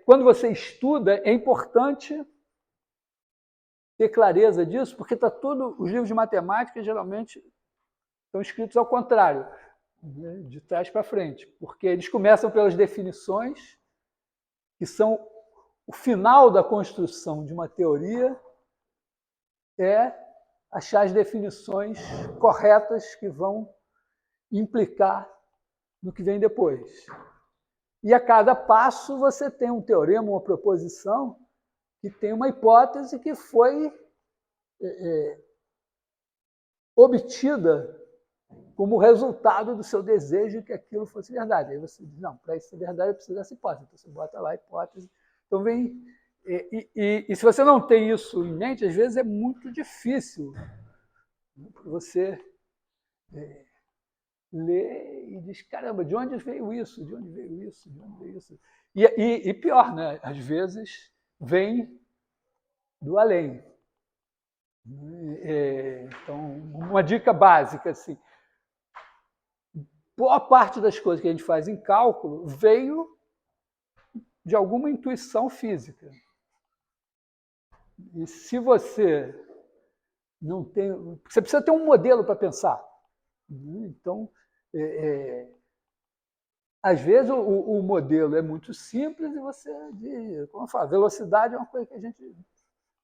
quando você estuda, é importante ter clareza disso, porque os livros de matemática geralmente estão escritos ao contrário, né, de trás para frente, porque eles começam pelas definições, que são o final da construção de uma teoria, é achar as definições corretas que vão implicar no que vem depois. E a cada passo você tem um teorema, uma proposição, que tem uma hipótese que foi obtida como resultado do seu desejo que aquilo fosse verdade. Aí você diz, não, para isso ser verdade eu preciso dessa hipótese. Então você bota lá a hipótese. Então vem... E se você não tem isso em mente, às vezes é muito difícil você ler e diz, caramba, de onde veio isso? De onde veio isso? De onde veio isso? E pior, né? Às vezes vem do além. Então, uma dica básica, assim, boa parte das coisas que a gente faz em cálculo veio de alguma intuição física. E se você não tem... Você precisa ter um modelo para pensar. Então, às vezes o modelo é muito simples e você, como eu falo, velocidade é uma coisa que a gente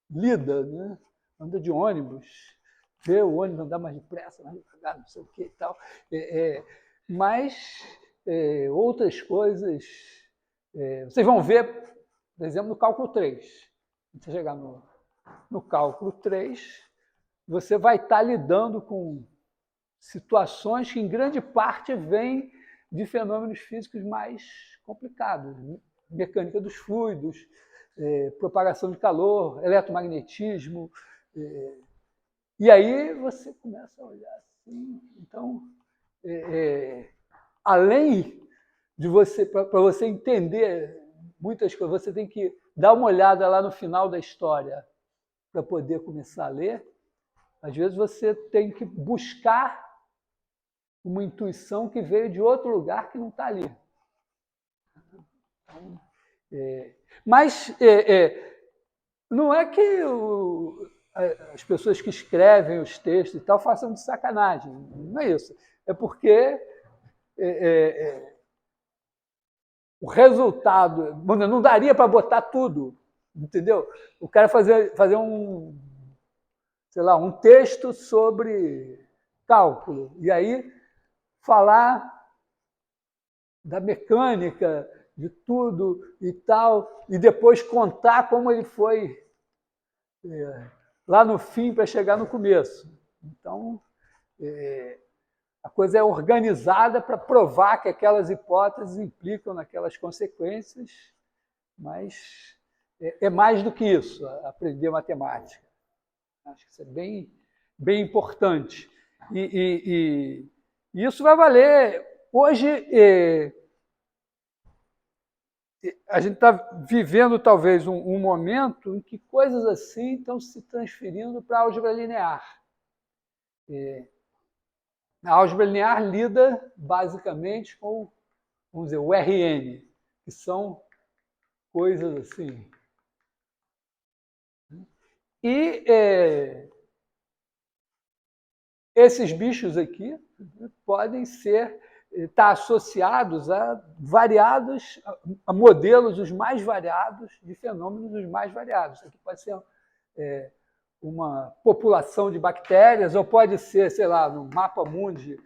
lida, né? Anda de ônibus, vê o ônibus andar mais depressa, mais devagar, não sei o que e tal. Mas outras coisas, vocês vão ver, por exemplo, no cálculo 3. Você chegar no cálculo 3, você vai estar lidando com situações que, em grande parte, vêm de fenômenos físicos mais complicados. Mecânica dos fluidos, propagação de calor, eletromagnetismo. E aí você começa a olhar assim. Então, além de você, para você entender muitas coisas, você tem que dar uma olhada lá no final da história para poder começar a ler. Às vezes você tem que buscar uma intuição que veio de outro lugar que não está ali. Mas não é que as pessoas que escrevem os textos e tal façam de sacanagem. Não é isso. É porque o resultado... Não daria para botar tudo, entendeu? O cara fazer um, sei lá, um texto sobre cálculo, e aí falar da mecânica, de tudo e tal, e depois contar como ele foi lá no fim para chegar no começo. Então, a coisa é organizada para provar que aquelas hipóteses implicam naquelas consequências, mas é mais do que isso, aprender matemática. Acho que isso é bem, bem importante. E isso vai valer. Hoje, a gente está vivendo talvez um momento em que coisas assim estão se transferindo para a álgebra linear. A álgebra linear lida basicamente com, vamos dizer, o Rn, que são coisas assim. E esses bichos aqui podem estar associados a variados, a modelos os mais variados de fenômenos os mais variados. Isso aqui pode ser uma população de bactérias, ou pode ser, sei lá, no mapa mundi,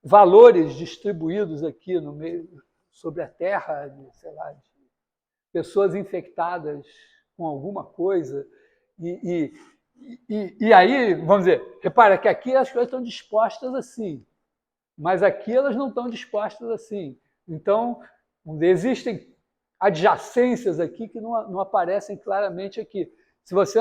valores distribuídos aqui no meio, sobre a Terra, sei lá, de pessoas infectadas com alguma coisa. E aí, vamos dizer, repara que aqui as coisas estão dispostas assim, mas aqui elas não estão dispostas assim. Então, existem adjacências aqui que não aparecem claramente aqui. Se você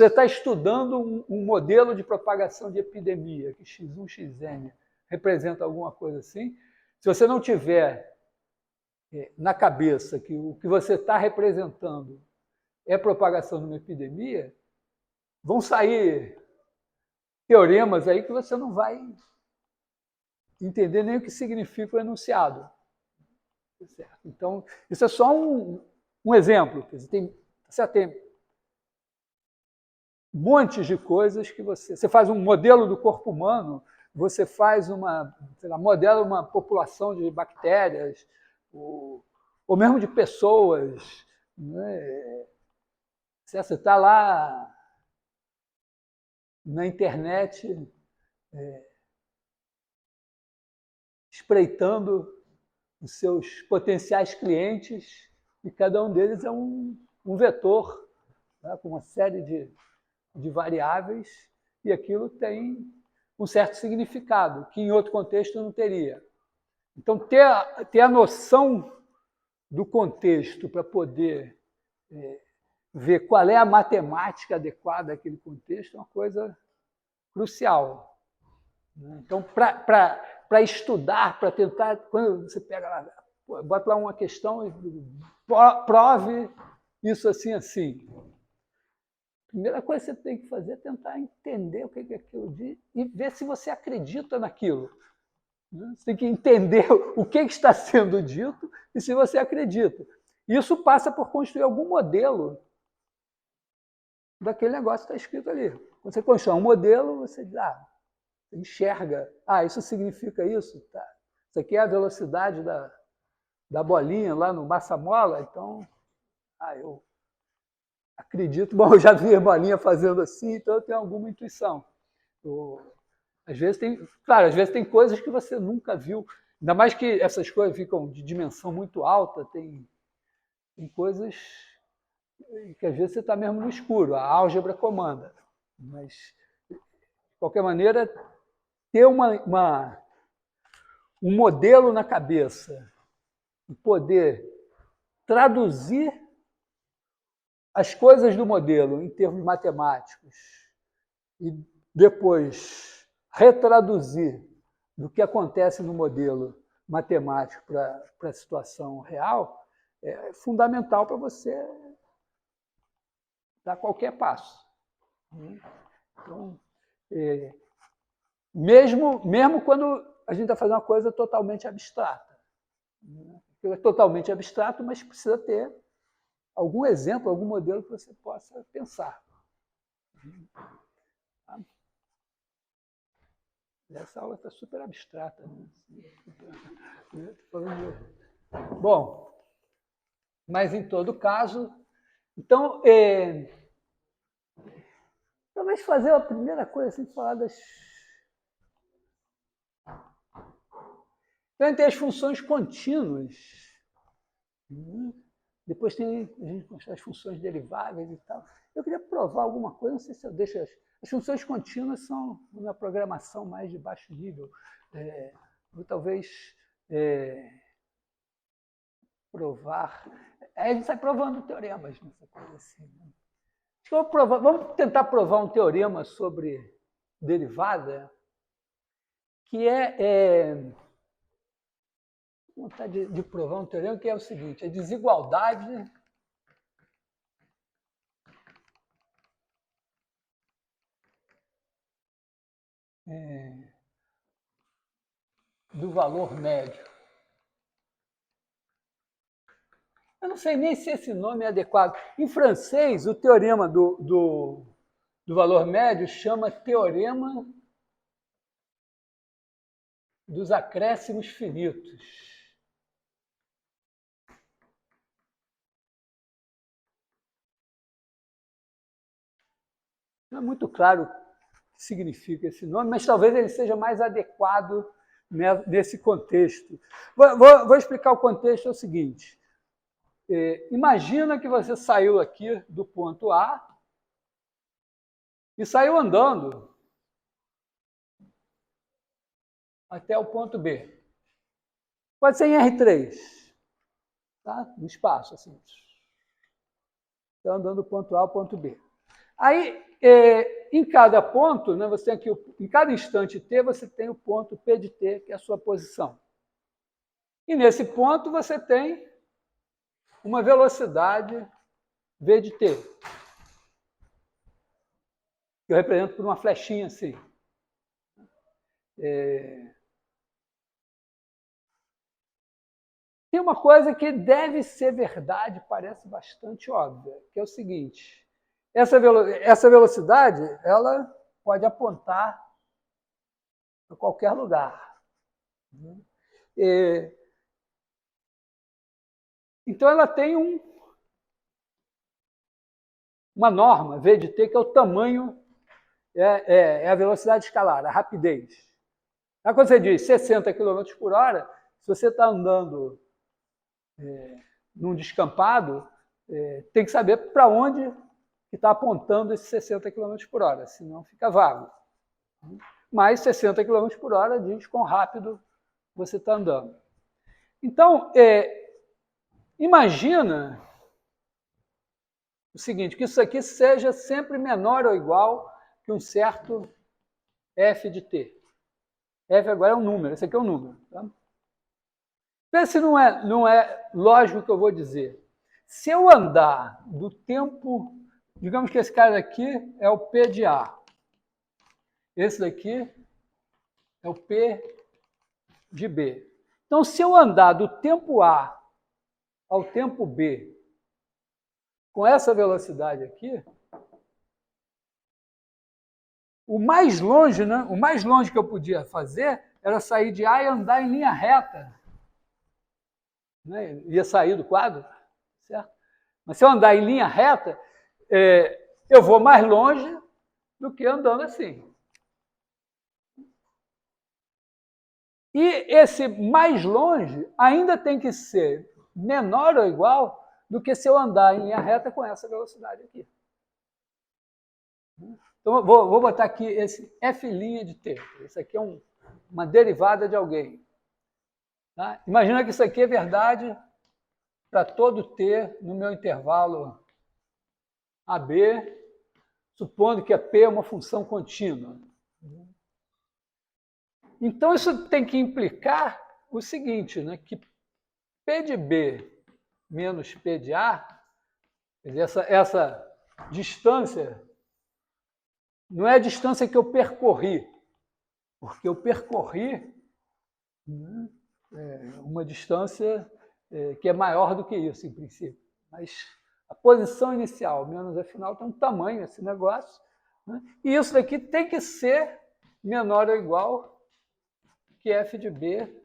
está estudando um modelo de propagação de epidemia, que X1, Xn representa alguma coisa assim, se você não tiver na cabeça que o que você está representando é propagação de uma epidemia, vão sair teoremas aí que você não vai entender nem o que significa o enunciado. Certo? Então, isso é só um exemplo. Você tem montes de coisas que você faz um modelo do corpo humano, você faz modela uma população de bactérias, ou mesmo de pessoas. Né? Você está lá na internet espreitando os seus potenciais clientes, e cada um deles é um vetor, né, com uma série de variáveis, e aquilo tem um certo significado, que em outro contexto não teria. Então, ter a noção do contexto para poder ver qual é a matemática adequada àquele contexto é uma coisa crucial. Então, para estudar, para tentar, quando você pega lá, bota lá uma questão, prove isso assim, assim. A primeira coisa que você tem que fazer é tentar entender o que é aquilo e ver se você acredita naquilo. Você tem que entender o que está sendo dito e se você acredita. Isso passa por construir algum modelo daquele negócio que está escrito ali. Quando você constrói um modelo, você diz, você enxerga, isso significa isso, tá? Isso aqui é a velocidade da bolinha lá no massa-mola, então, eu acredito, bom, eu já vi a bolinha fazendo assim, então eu tenho alguma intuição. Às vezes tem coisas que você nunca viu, ainda mais que essas coisas ficam de dimensão muito alta, tem coisas que às vezes você está mesmo no escuro, a álgebra comanda. Mas, de qualquer maneira, ter um modelo na cabeça e poder traduzir as coisas do modelo em termos matemáticos e depois retraduzir do que acontece no modelo matemático para a situação real é fundamental para você dar qualquer passo. Então, mesmo quando a gente está fazendo uma coisa totalmente abstrata. É totalmente abstrato, mas precisa ter algum exemplo, algum modelo que você possa pensar. Essa aula está super abstrata. Né? Bom, mas em todo caso, então, talvez fazer a primeira coisa, assim, falar das... Então, tem as funções contínuas. Depois a gente constrói as funções deriváveis e tal. Eu queria provar alguma coisa, não sei se eu deixo... As funções contínuas são uma programação mais de baixo nível. Ou talvez provar... Aí a gente sai provando teoremas, nessa coisa assim. Né? Vamos tentar provar um teorema sobre derivada, que vontade de provar um teorema que é o seguinte: a desigualdade do valor médio. Eu não sei nem se esse nome é adequado. Em francês, o teorema do valor médio chama teorema dos acréscimos finitos. Não é muito claro o que significa esse nome, mas talvez ele seja mais adequado nesse contexto. Vou explicar o contexto, é o seguinte. Imagina que você saiu aqui do ponto A e saiu andando até o ponto B. Pode ser em R3, tá? No espaço, assim. Está andando do ponto A ao ponto B. Aí, em cada ponto, né, você tem aqui, em cada instante t, você tem o ponto P de t, que é a sua posição. E nesse ponto você tem uma velocidade v de t, que eu represento por uma flechinha assim. Tem uma coisa que deve ser verdade, parece bastante óbvia, que é o seguinte: essa velocidade, ela pode apontar para qualquer lugar. Então, ela tem uma norma, v de t, que é o tamanho, é a velocidade escalar, a rapidez. Aí, quando você diz 60 km por hora, se você está andando num descampado, tem que saber para onde está apontando esses 60 km por hora, senão fica vago. Mas 60 km por hora diz quão rápido você está andando. Então, imagina o seguinte, que isso aqui seja sempre menor ou igual que um certo f de t. F agora é um número, esse aqui é um número. Tá? Vê se não é lógico o que eu vou dizer. Se eu andar do tempo, digamos que esse cara aqui é o P de A. Esse daqui é o P de B. Então, se eu andar do tempo A ao tempo B com essa velocidade aqui, o mais longe, né? O mais longe que eu podia fazer era sair de A e andar em linha reta. Né? Ia sair do quadro, certo? Mas se eu andar em linha reta, eu vou mais longe do que andando assim. E esse mais longe ainda tem que ser menor ou igual do que se eu andar em linha reta com essa velocidade aqui. Então, vou botar aqui esse f' de t. Isso aqui é uma derivada de alguém. Tá? Imagina que isso aqui é verdade para todo t no meu intervalo AB, supondo que a p é uma função contínua. Então, isso tem que implicar o seguinte, né, que P de B menos P de A, quer dizer, essa distância não é a distância que eu percorri, porque eu percorri uma distância que é maior do que isso, em princípio. Mas a posição inicial menos a final tem um tamanho, esse negócio, né? E isso daqui tem que ser menor ou igual que f de B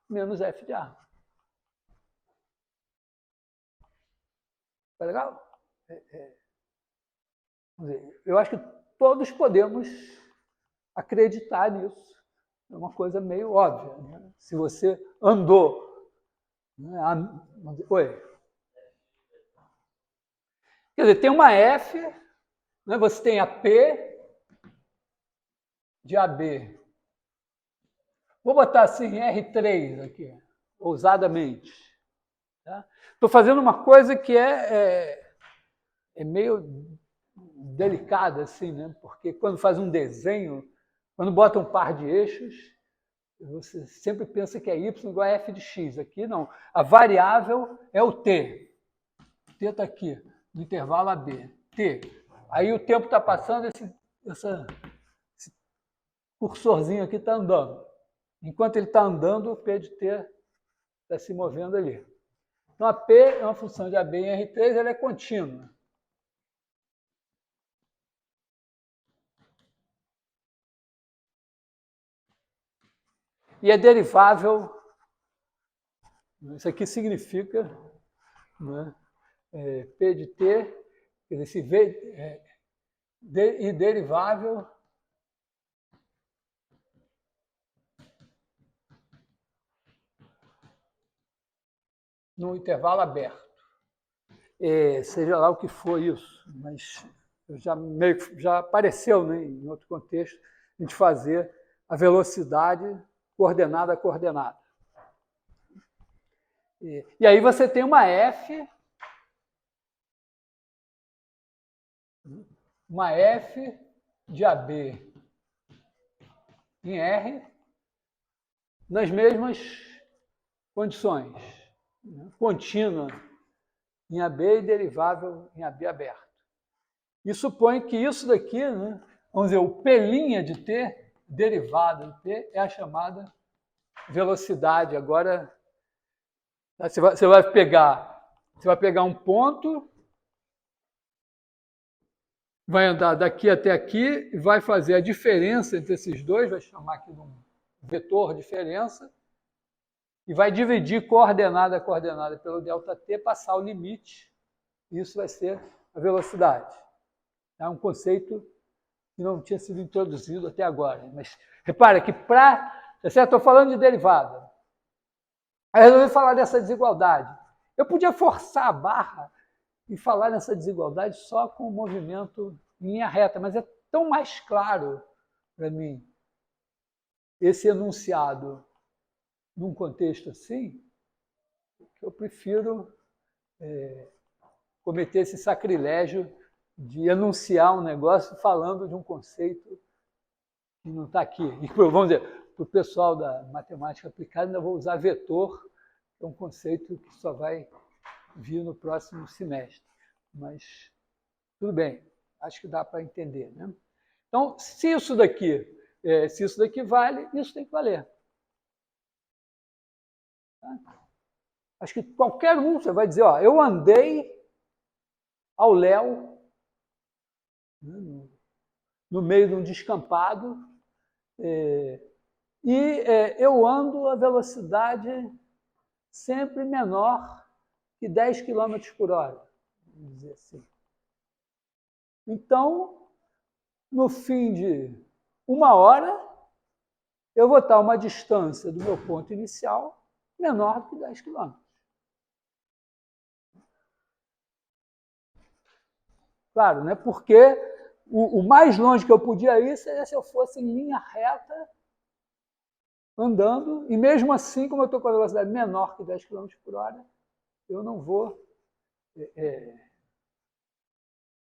menos f de A. Tá legal? Eu acho que todos podemos acreditar nisso. É uma coisa meio óbvia. Né? Se você andou... Né? Oi? Quer dizer, tem uma F, né? Você tem a P de AB. Vou botar assim, R3 aqui, ousadamente. Estou fazendo uma coisa que é meio delicada, assim, né? Porque quando faz um desenho, quando bota um par de eixos, você sempre pensa que é y igual a f de x. Aqui não. A variável é o t. O t está aqui, no intervalo AB. T. Aí o tempo está passando, esse cursorzinho aqui está andando. Enquanto ele está andando, o P de T está se movendo ali. Então, a P é uma função de AB em R3, ela é contínua. E é derivável. Isso aqui significa, né, P de T, quer dizer, se V e derivável no intervalo aberto. Seja lá o que for isso, mas já apareceu, né, em outro contexto, a gente fazer a velocidade coordenada a coordenada. E aí você tem uma F de AB em R nas mesmas condições, né? Contínua em AB e derivável em AB aberto. E supõe que isso daqui, né, vamos dizer, o P' de T, derivada de T, é a chamada velocidade. Agora, você vai pegar um ponto, vai andar daqui até aqui e vai fazer a diferença entre esses dois, vai chamar aqui de um vetor diferença, e vai dividir coordenada a coordenada pelo ΔT, passar o limite, e isso vai ser a velocidade. É um conceito que não tinha sido introduzido até agora. Mas repara que estou falando de derivada. Aí eu resolvi falar dessa desigualdade. Eu podia forçar a barra e falar nessa desigualdade só com o movimento em linha reta, mas é tão mais claro para mim esse enunciado num contexto assim, que eu prefiro cometer esse sacrilégio de enunciar um negócio falando de um conceito que não está aqui. E, vamos dizer, para o pessoal da matemática aplicada, ainda vou usar vetor, que é um conceito que só vai vir no próximo semestre. Mas tudo bem, acho que dá para entender, né? Então, se isso daqui vale, isso tem que valer. Acho que qualquer um, você vai dizer, ó, eu andei ao léu, né, no meio de um descampado, eu ando a velocidade sempre menor que 10 km por hora, vamos dizer assim. Então, no fim de 1 hora, eu vou estar a uma distância do meu ponto inicial menor do que 10 km. Claro, né? Porque o mais longe que eu podia ir seria se eu fosse em linha reta, andando, e mesmo assim, como eu estou com a velocidade menor que 10 km por hora, eu não vou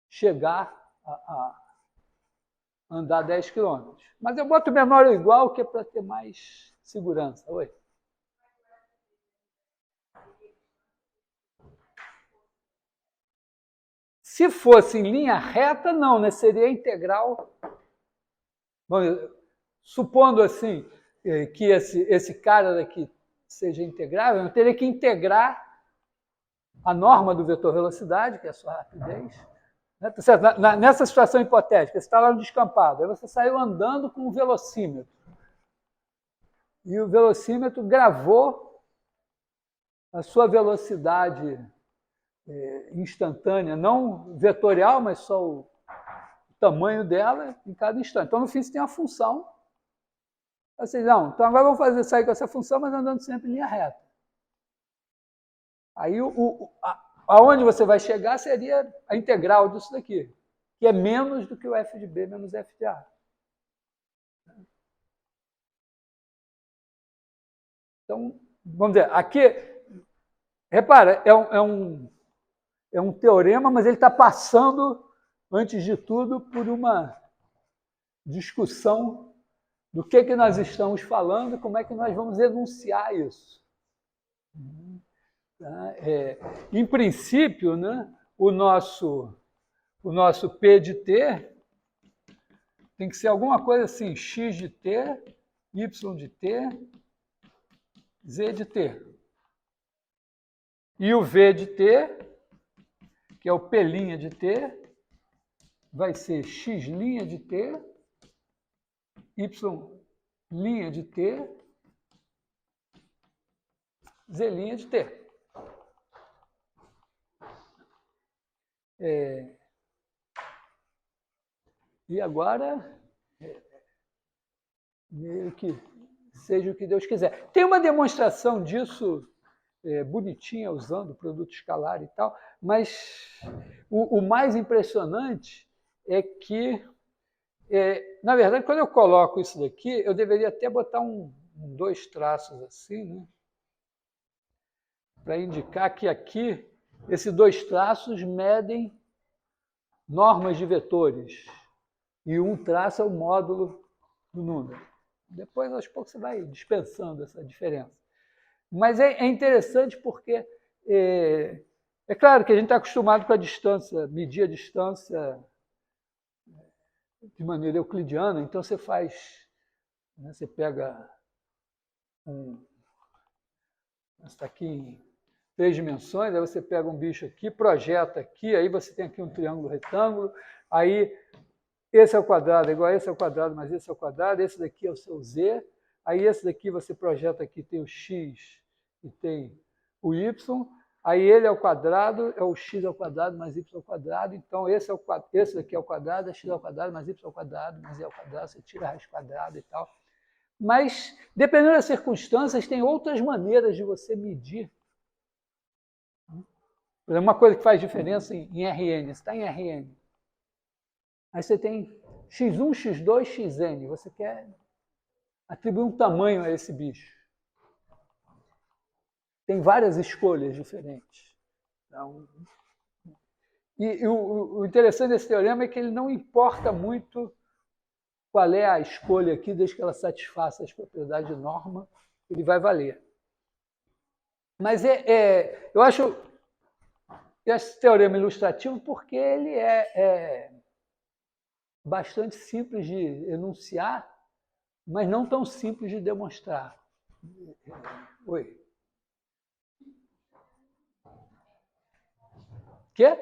chegar a andar 10 km. Mas eu boto menor ou igual, que é para ter mais segurança. Oi? Se fosse em linha reta, não, né? Seria integral. Bom, supondo assim que esse cara daqui seja integrável, eu teria que integrar a norma do vetor velocidade, que é a sua rapidez. Né? Nessa situação hipotética, você está lá no descampado, aí você saiu andando com o velocímetro. E o velocímetro gravou a sua velocidade instantânea, não vetorial, mas só o tamanho dela em cada instante. Então, no fim, você tem uma função. Assim, não, então agora vamos sair com essa função, mas andando sempre em linha reta. Aí, aonde você vai chegar seria a integral disso daqui, que é menos do que o f de b menos f de a. Então, vamos dizer, aqui, repara, é um teorema, mas ele está passando, antes de tudo, por uma discussão do que nós estamos falando e como é que nós vamos enunciar isso. Em princípio, né, o nosso P de t tem que ser alguma coisa assim, x de t, y de t, z de t. E o v de t, que é o P' de t, vai ser x' de t, y' de t, z' de t. E agora, meio que seja o que Deus quiser. Tem uma demonstração disso bonitinha, usando produto escalar e tal, mas o mais impressionante é que, na verdade, quando eu coloco isso daqui, eu deveria até botar dois traços assim, né? Para indicar que aqui, esses dois traços medem normas de vetores. E um traço é o módulo do número. Depois, aos poucos, você vai dispensando essa diferença. Mas é interessante porque é claro que a gente está acostumado com a distância, medir a distância de maneira euclidiana, então você faz, né, você pega está aqui em 3 dimensões, aí você pega um bicho aqui, projeta aqui, aí você tem aqui um triângulo retângulo, aí esse é o quadrado, igual a esse é o quadrado, mas esse é o quadrado, esse daqui é o seu z, aí esse daqui você projeta aqui, tem o x e tem o y, aí ele é o quadrado, é o x ao quadrado mais y ao quadrado, então esse daqui é o quadrado, é x ao quadrado mais y ao quadrado, mais z ao quadrado, você tira a raiz quadrada e tal. Mas, dependendo das circunstâncias, tem outras maneiras de você medir. Uma coisa que faz diferença em Rn, você está em Rn. Aí você tem x1, x2, xn. Você quer atribuir um tamanho a esse bicho. Tem várias escolhas diferentes. Então, o interessante desse teorema é que ele não importa muito qual é a escolha aqui, desde que ela satisfaça as propriedades de norma, ele vai valer. Mas eu acho esse teorema ilustrativo porque ele é bastante simples de enunciar, mas não tão simples de demonstrar. Oi. Quê?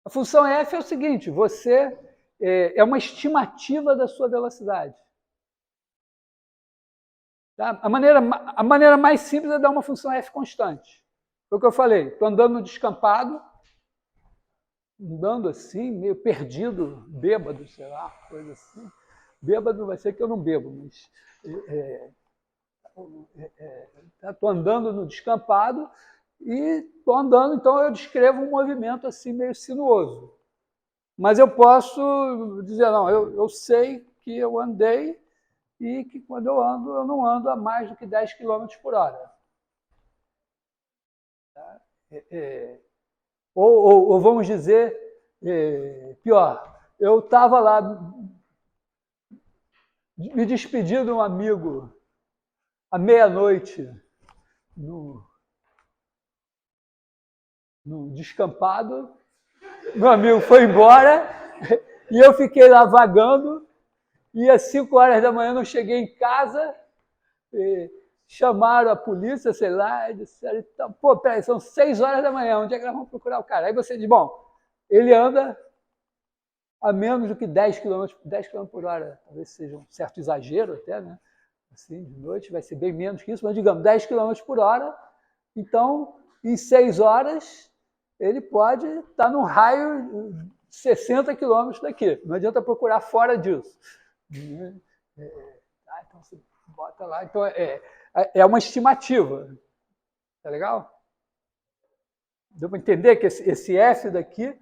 A função f é o seguinte, você é uma estimativa da sua velocidade. Tá? A maneira mais simples é dar uma função f constante. Foi o que eu falei, estou andando no descampado, andando assim, meio perdido, bêbado, sei lá, coisa assim. Bêbado vai ser que eu não bebo, mas estou andando no descampado e estou andando, então eu descrevo um movimento assim meio sinuoso. Mas eu posso dizer, não, eu sei que eu andei e que quando eu ando, eu não ando a mais do que 10 km por hora. Tá? Ou vamos dizer, pior, eu estava lá, me despedi de um amigo à meia-noite, no descampado, meu amigo foi embora e eu fiquei lá vagando e às 5 horas da manhã não cheguei em casa, chamaram a polícia, sei lá, e disseram, então, pô, peraí, são 6 horas da manhã, onde é que nós vamos procurar o cara? Aí você diz, bom, ele anda a menos do que 10 km por hora, talvez seja um certo exagero até, né? Assim, de noite vai ser bem menos que isso, mas digamos 10 km por hora, então em 6 horas ele pode estar no raio de 60 km daqui, não adianta procurar fora disso. Então você bota lá, então é uma estimativa, tá legal? Deu para entender que esse F daqui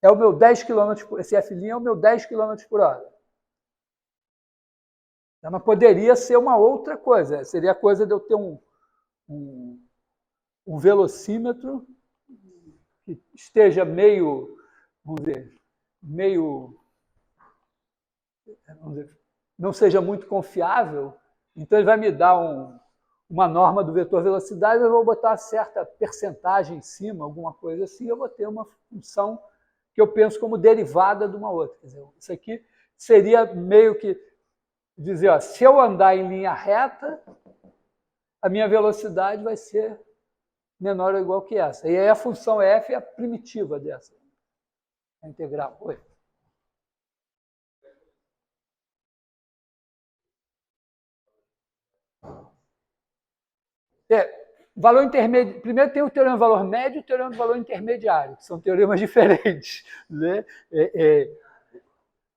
é o meu 10 km, esse F' é o meu 10 km por hora. Mas poderia ser uma outra coisa. Seria a coisa de eu ter um velocímetro que esteja meio, vamos dizer, não seja muito confiável. Então ele vai me dar uma norma do vetor velocidade, eu vou botar uma certa percentagem em cima, alguma coisa assim, eu vou ter uma função que eu penso como derivada de uma outra. Quer dizer, isso aqui seria meio que dizer, ó, se eu andar em linha reta, a minha velocidade vai ser menor ou igual que essa. E aí a função f é a primitiva dessa. A integral. Oi. Valor intermediário. Primeiro tem o teorema do valor médio e o teorema do valor intermediário, que são teoremas diferentes. Né?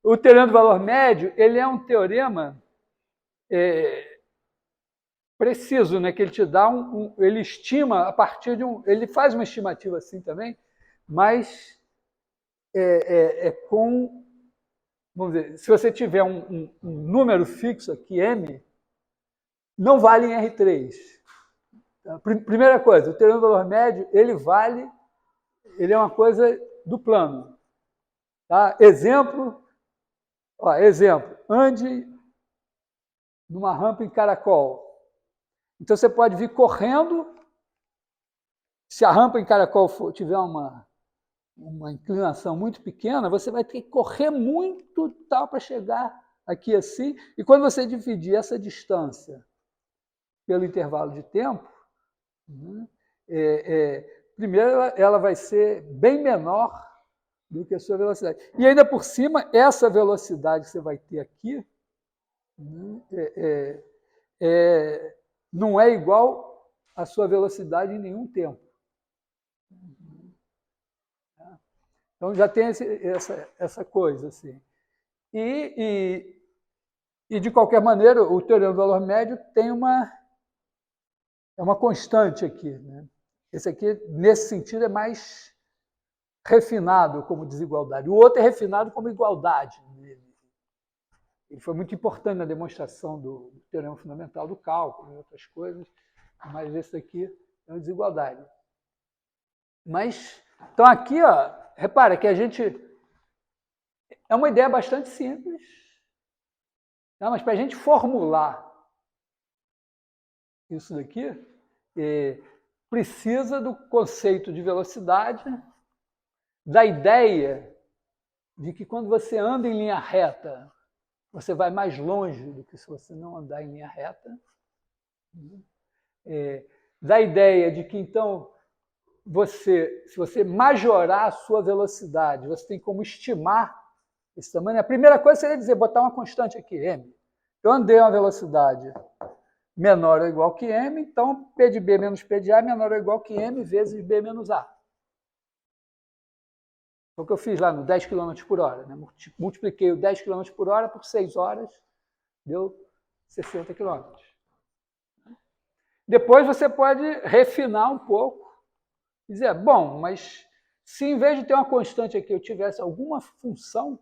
O teorema do valor médio, ele é um teorema preciso, né? Que ele te dá ele estima a partir de ele faz uma estimativa assim também, mas com, vamos dizer, se você tiver um número fixo aqui, m, não vale em R3. Primeira coisa, o teorema do valor médio, ele é uma coisa do plano. Tá? Exemplo, ande numa rampa em caracol. Então você pode vir correndo, se a rampa em caracol tiver uma inclinação muito pequena, você vai ter que correr muito tal para chegar aqui assim, e quando você dividir essa distância pelo intervalo de tempo, né, primeiro ela vai ser bem menor do que a sua velocidade. E ainda por cima, essa velocidade que você vai ter aqui, né, não é igual à sua velocidade em nenhum tempo. Então já tem essa coisa assim. E de qualquer maneira, o teorema do valor médio tem uma constante aqui. Né? Esse aqui, nesse sentido, é mais refinado como desigualdade. O outro é refinado como igualdade. Ele foi muito importante na demonstração do teorema fundamental do cálculo e outras coisas, mas esse aqui é uma desigualdade. Mas, então aqui, ó, repara que a gente... É uma ideia bastante simples, tá? Mas para a gente formular isso daqui, precisa do conceito de velocidade, da ideia de que quando você anda em linha reta, você vai mais longe do que se você não andar em linha reta. Da ideia de que, então, se você majorar a sua velocidade, você tem como estimar esse tamanho. A primeira coisa seria dizer, botar uma constante aqui, m. Eu andei a uma velocidade menor ou igual que m, então P de B menos P de A é menor ou igual que m vezes B menos A. Foi o que eu fiz lá no 10 km por hora. Né? Multipliquei o 10 km por hora por 6 horas, deu 60 km. Depois você pode refinar um pouco e dizer, bom, mas se em vez de ter uma constante aqui eu tivesse alguma função,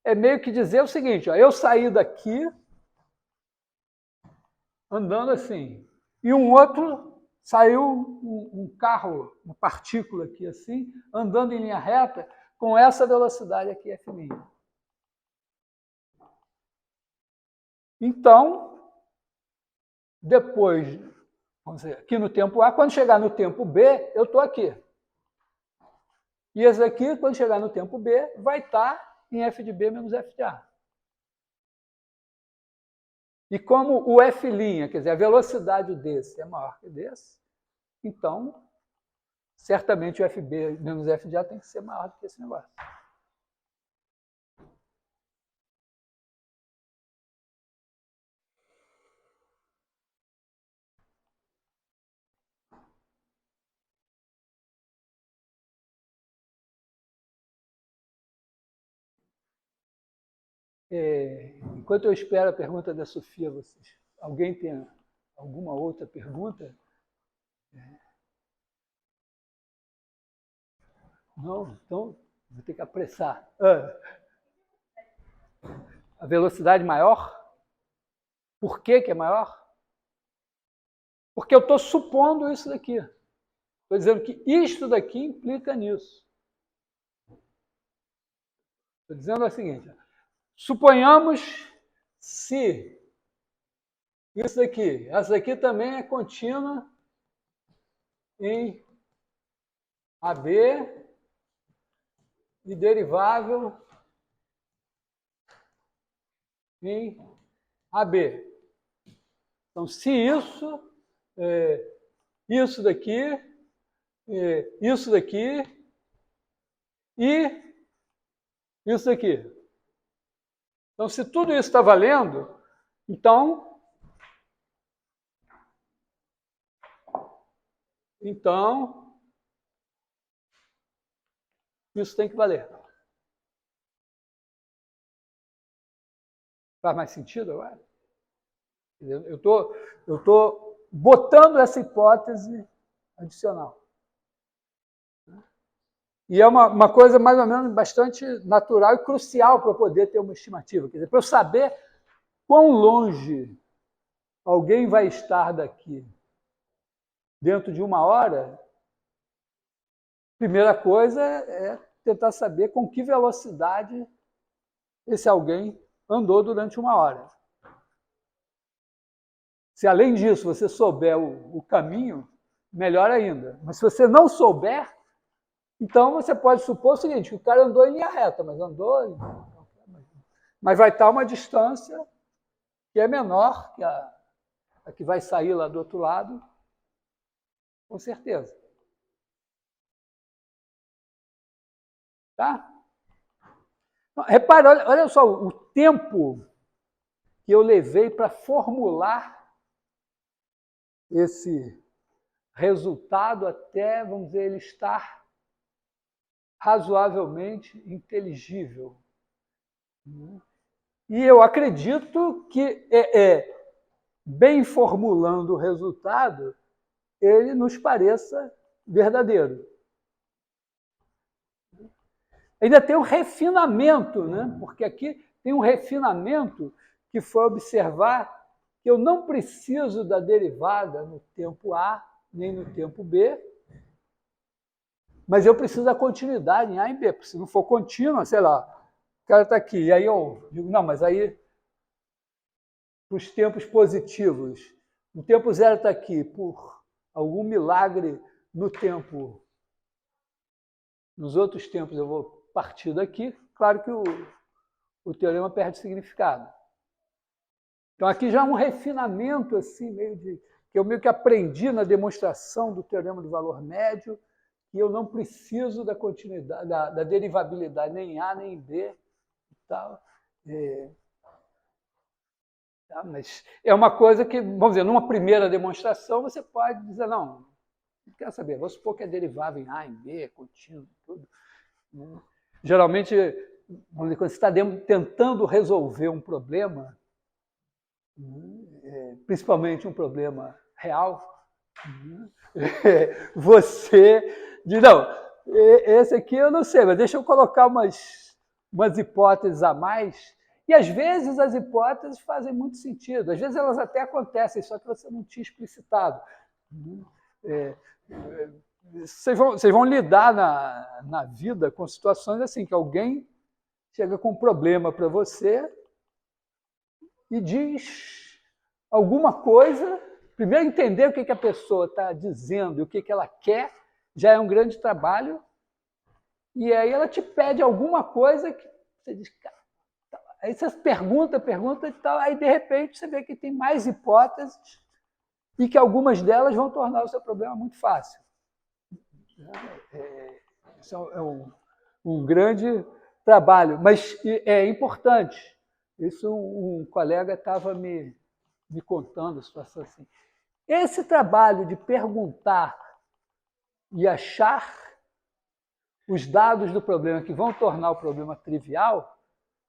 é meio que dizer o seguinte, ó, eu saí daqui andando assim, e um outro saiu um carro, uma partícula aqui assim, andando em linha reta com essa velocidade aqui, f'. Então, depois, vamos dizer, aqui no tempo A, quando chegar no tempo B, eu estou aqui. E esse aqui, quando chegar no tempo B, vai estar em f de B menos f de A. E como o f', quer dizer, a velocidade desse é maior que desse, então, certamente o fb menos f de A tem que ser maior do que esse negócio. Enquanto eu espero a pergunta da Sofia, alguém tem alguma outra pergunta? Não? Então, vou ter que apressar. A velocidade maior? Por que é maior? Porque eu estou supondo isso daqui. Estou dizendo que isto daqui implica nisso. Estou dizendo o seguinte, suponhamos se isso daqui, essa daqui também é contínua em AB e derivável em AB. Então, se isso daqui, isso daqui e isso daqui. Então, se tudo isso está valendo, então isso tem que valer. Faz mais sentido agora? Eu estou botando essa hipótese adicional. E é uma coisa mais ou menos bastante natural e crucial para eu poder ter uma estimativa. Quer dizer, para eu saber quão longe alguém vai estar daqui dentro de 1 hora, a primeira coisa é tentar saber com que velocidade esse alguém andou durante 1 hora. Se além disso você souber o caminho, melhor ainda. Mas se você não souber, então você pode supor o seguinte, que o cara andou em linha reta, mas vai estar uma distância que é menor que a que vai sair lá do outro lado, com certeza. Tá? Repare, olha só o tempo que eu levei para formular esse resultado até, vamos dizer, ele estar razoavelmente inteligível. E eu acredito que, bem formulando o resultado, ele nos pareça verdadeiro. Ainda tem um refinamento, né? Porque aqui tem um refinamento que foi observar que eu não preciso da derivada no tempo A nem no tempo B, mas eu preciso da continuidade em A e B, porque se não for contínua, sei lá, o cara está aqui, e aí eu digo, não, mas aí, para os tempos positivos, o tempo zero está aqui por algum milagre no tempo, nos outros tempos eu vou partir daqui, claro que o teorema perde significado. Então aqui já é um refinamento assim, que eu meio que aprendi na demonstração do teorema do valor médio, que eu não preciso da continuidade, da derivabilidade nem em A nem em B e tal. Tá? Mas é uma coisa que, vamos dizer, numa primeira demonstração você pode dizer, não quer saber, vou supor que é derivável em A, em B, contínuo, tudo. Né? Geralmente, vamos dizer, quando você está tentando resolver um problema, principalmente um problema real, você diz, não, esse aqui eu não sei, mas deixa eu colocar umas hipóteses a mais. E às vezes as hipóteses fazem muito sentido, às vezes elas até acontecem, só que você não tinha explicitado. Vocês vão lidar na vida com situações assim, que alguém chega com um problema para você e diz alguma coisa. Primeiro, entender o que a pessoa está dizendo e o que ela quer já é um grande trabalho. E aí ela te pede alguma coisa que você diz, cara, aí você pergunta e tal, aí de repente você vê que tem mais hipóteses e que algumas delas vão tornar o seu problema muito fácil. Isso é um grande trabalho, mas é importante. Isso um colega estava me contando a situação assim. Esse trabalho de perguntar e achar os dados do problema que vão tornar o problema trivial,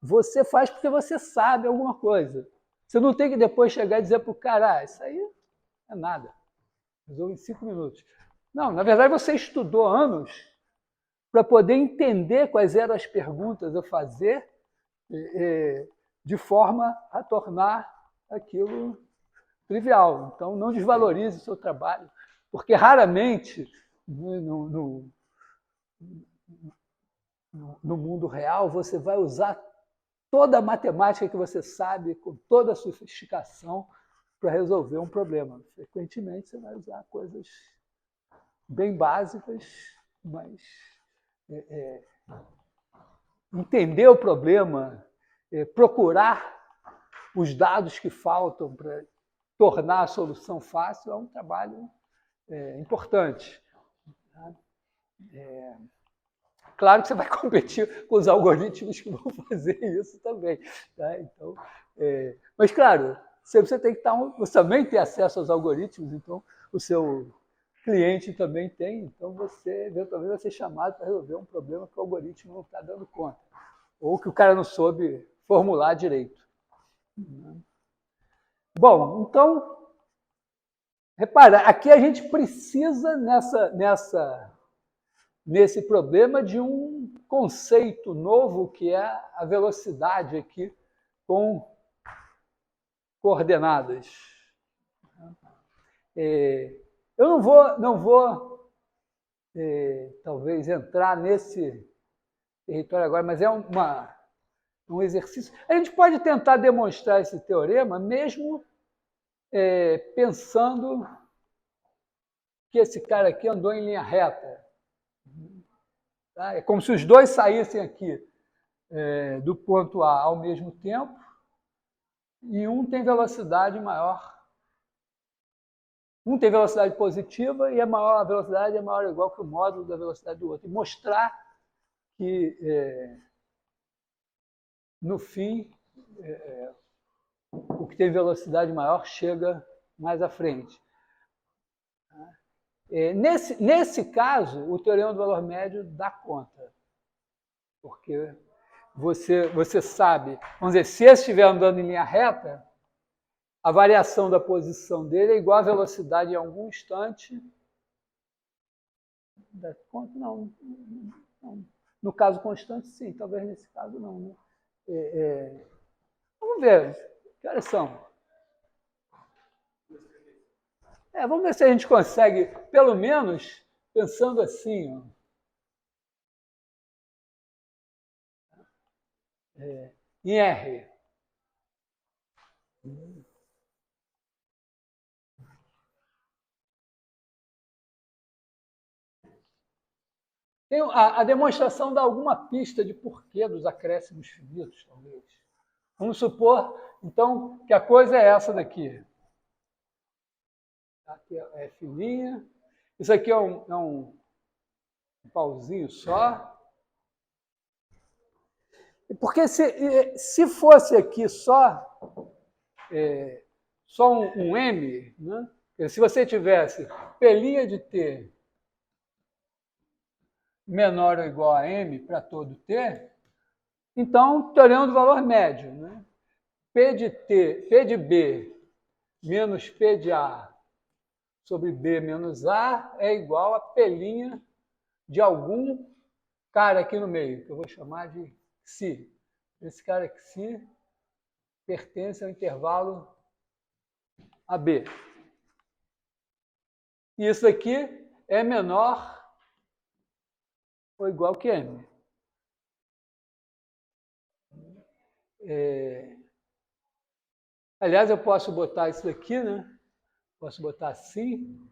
você faz porque você sabe alguma coisa. Você não tem que depois chegar e dizer para o cara, isso aí é nada, resolve em 5 minutos. Não, na verdade você estudou anos para poder entender quais eram as perguntas a fazer de forma a tornar aquilo trivial. Então, não desvalorize o seu trabalho, porque raramente no mundo real você vai usar toda a matemática que você sabe, com toda a sofisticação, para resolver um problema. Frequentemente você vai usar coisas bem básicas, mas entender o problema, procurar os dados que faltam para tornar a solução fácil é um trabalho importante. Claro que você vai competir com os algoritmos que vão fazer isso também. Tá? Então, mas, claro, você tem que você também tem acesso aos algoritmos, então o seu cliente também tem, então você eventualmente vai ser chamado para resolver um problema que o algoritmo não está dando conta, ou que o cara não soube formular direito. Bom, então, repara, aqui a gente precisa, nesse problema, de um conceito novo, que é a velocidade aqui com coordenadas. Eu não vou talvez entrar nesse território agora, mas é um exercício. A gente pode tentar demonstrar esse teorema mesmo pensando que esse cara aqui andou em linha reta. Tá? É como se os dois saíssem aqui do ponto A ao mesmo tempo e um tem velocidade maior. Um tem velocidade positiva e a velocidade é maior ou igual que o módulo da velocidade do outro. E mostrar que, no fim, o que tem velocidade maior chega mais à frente. Nesse caso, o teorema do valor médio dá conta. Porque você sabe, vamos dizer, se esse estiver andando em linha reta, a variação da posição dele é igual à velocidade em algum instante. Não. No caso constante, sim. Talvez nesse caso, não. Né? Vamos ver. Que horas são? Vamos ver se a gente consegue, pelo menos, pensando assim. Em R. A demonstração dá alguma pista de porquê dos acréscimos finitos, talvez. Vamos supor, então, que a coisa é essa daqui. Aqui é fininha. Isso aqui é um pauzinho só. Porque se fosse aqui só um M, né? Se você tivesse P' de T menor ou igual a M para todo T, então teorema do valor médio. Né? P de B menos P de A sobre B menos A é igual a P' de algum cara aqui no meio, que eu vou chamar de Xi. Esse cara Xi pertence ao intervalo AB. E isso aqui é menor ou igual que M. Aliás, eu posso botar isso aqui, né? Posso botar assim.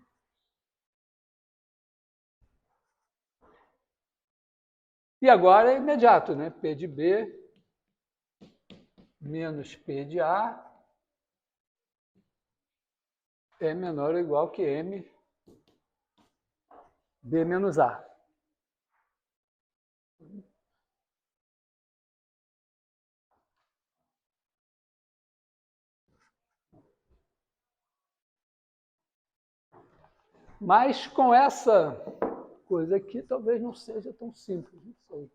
E agora é imediato, né? P de B menos P de A é menor ou igual que M B menos A. Mas com essa coisa aqui, talvez não seja tão simples, não sei.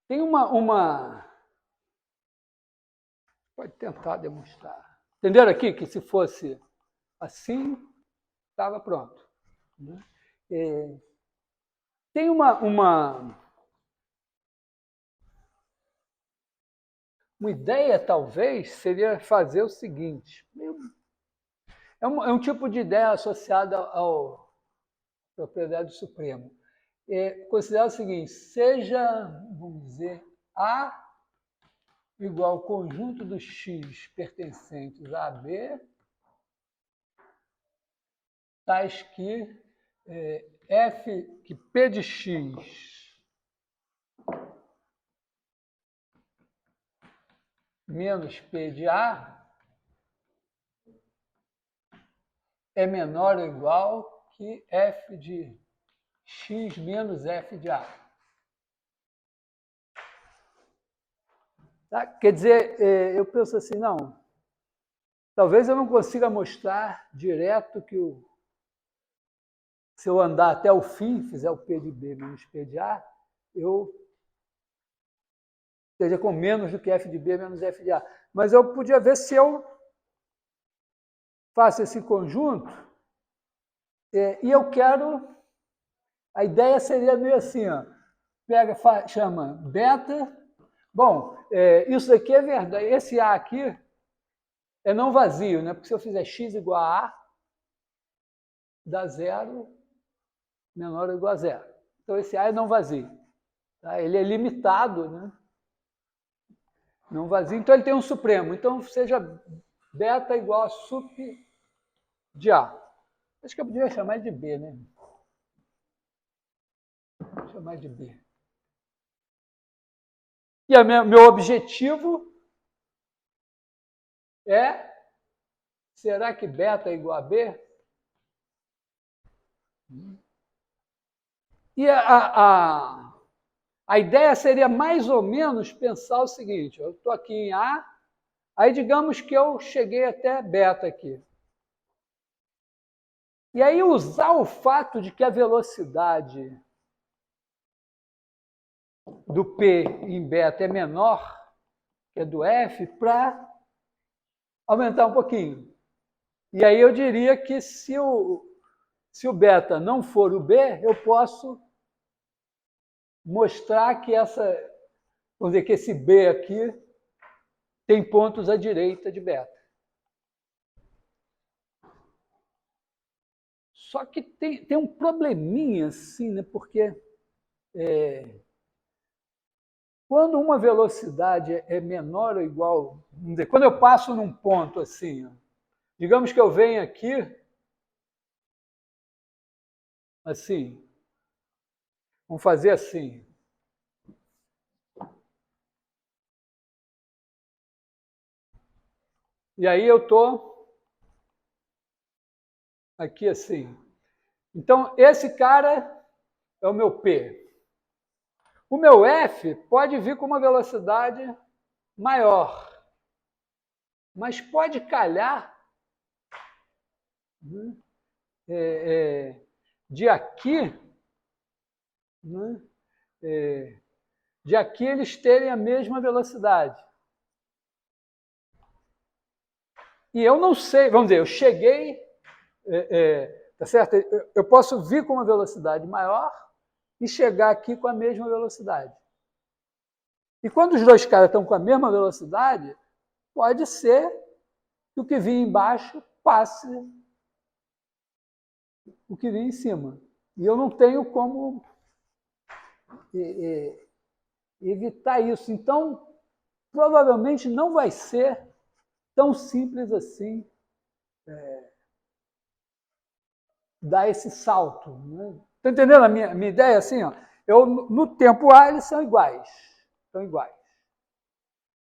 Tem uma... Pode tentar demonstrar. Entenderam aqui que se fosse assim, estava pronto. Né? Tem uma ideia, talvez, seria fazer o seguinte. É um tipo de ideia associada à propriedade do Supremo. Considerar o seguinte, seja, vamos dizer, A igual ao conjunto dos X pertencentes a B, tais que que P de X menos P de A é menor ou igual que F de X menos F de A. Tá? Quer dizer, eu penso assim, não, talvez eu não consiga mostrar direto que se eu andar até o fim, fizer o P de B menos P de A, eu esteja com menos do que F de B menos F de A. Mas eu podia ver se eu faço esse conjunto e eu quero... A ideia seria meio assim, ó, chama beta... Bom, isso aqui é verdade. Esse A aqui é não vazio, né? Porque se eu fizer x igual a A, dá zero menor ou igual a zero. Então, esse A é não vazio. Tá? Ele é limitado, né? Não vazio. Então, ele tem um supremo. Então, seja beta igual a sup de A. Acho que eu poderia chamar de B, né? Vou chamar de B. E meu objetivo é, será que beta é igual a B? E a ideia seria mais ou menos pensar o seguinte, eu estou aqui em A, aí digamos que eu cheguei até beta aqui. E aí usar o fato de que a velocidade do P em beta é menor que a do F para aumentar um pouquinho. E aí eu diria que se o beta não for o B, eu posso mostrar que vamos dizer que esse B aqui tem pontos à direita de beta. Só que tem um probleminha assim, né? Porque quando uma velocidade é menor ou igual, vamos dizer, quando eu passo num ponto assim, ó, digamos que eu venho aqui assim. Vamos fazer assim. E aí eu estou aqui assim. Então, esse cara é o meu P. O meu F pode vir com uma velocidade maior, mas pode calhar, né, de aqui, né, de aqui eles terem a mesma velocidade. E eu não sei, vamos dizer, eu cheguei, tá certo? Eu posso vir com uma velocidade maior e chegar aqui com a mesma velocidade. E quando os dois caras estão com a mesma velocidade, pode ser que o que vinha embaixo passe o que vinha em cima. E eu não tenho como evitar isso. Então, provavelmente não vai ser tão simples assim dar esse salto. Né? Está entendendo a minha ideia? Assim, ó, no tempo A, eles são iguais. São iguais.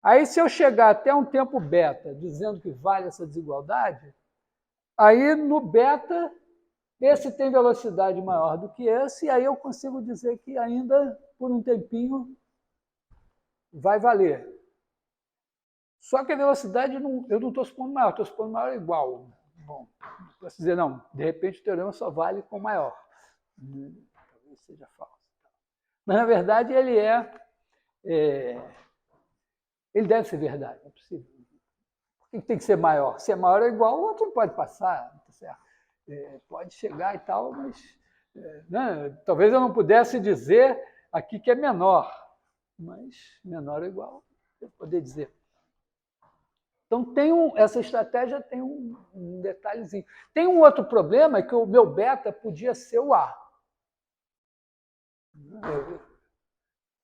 Aí, se eu chegar até um tempo beta dizendo que vale essa desigualdade, aí no beta, esse tem velocidade maior do que esse, e aí eu consigo dizer que ainda, por um tempinho, vai valer. Só que a velocidade, eu não estou supondo maior, estou supondo maior igual. Bom, posso dizer, não, de repente o teorema só vale com maior. Talvez seja falso. Mas, na verdade, ele ele deve ser verdade, é possível. Por que tem que ser maior? Se é maior ou igual, o outro não pode passar, tá certo? Pode chegar e tal, mas né, talvez eu não pudesse dizer aqui que é menor, mas menor ou igual, eu poder dizer. Então, essa estratégia tem um detalhezinho. Tem um outro problema, é que o meu beta podia ser o A.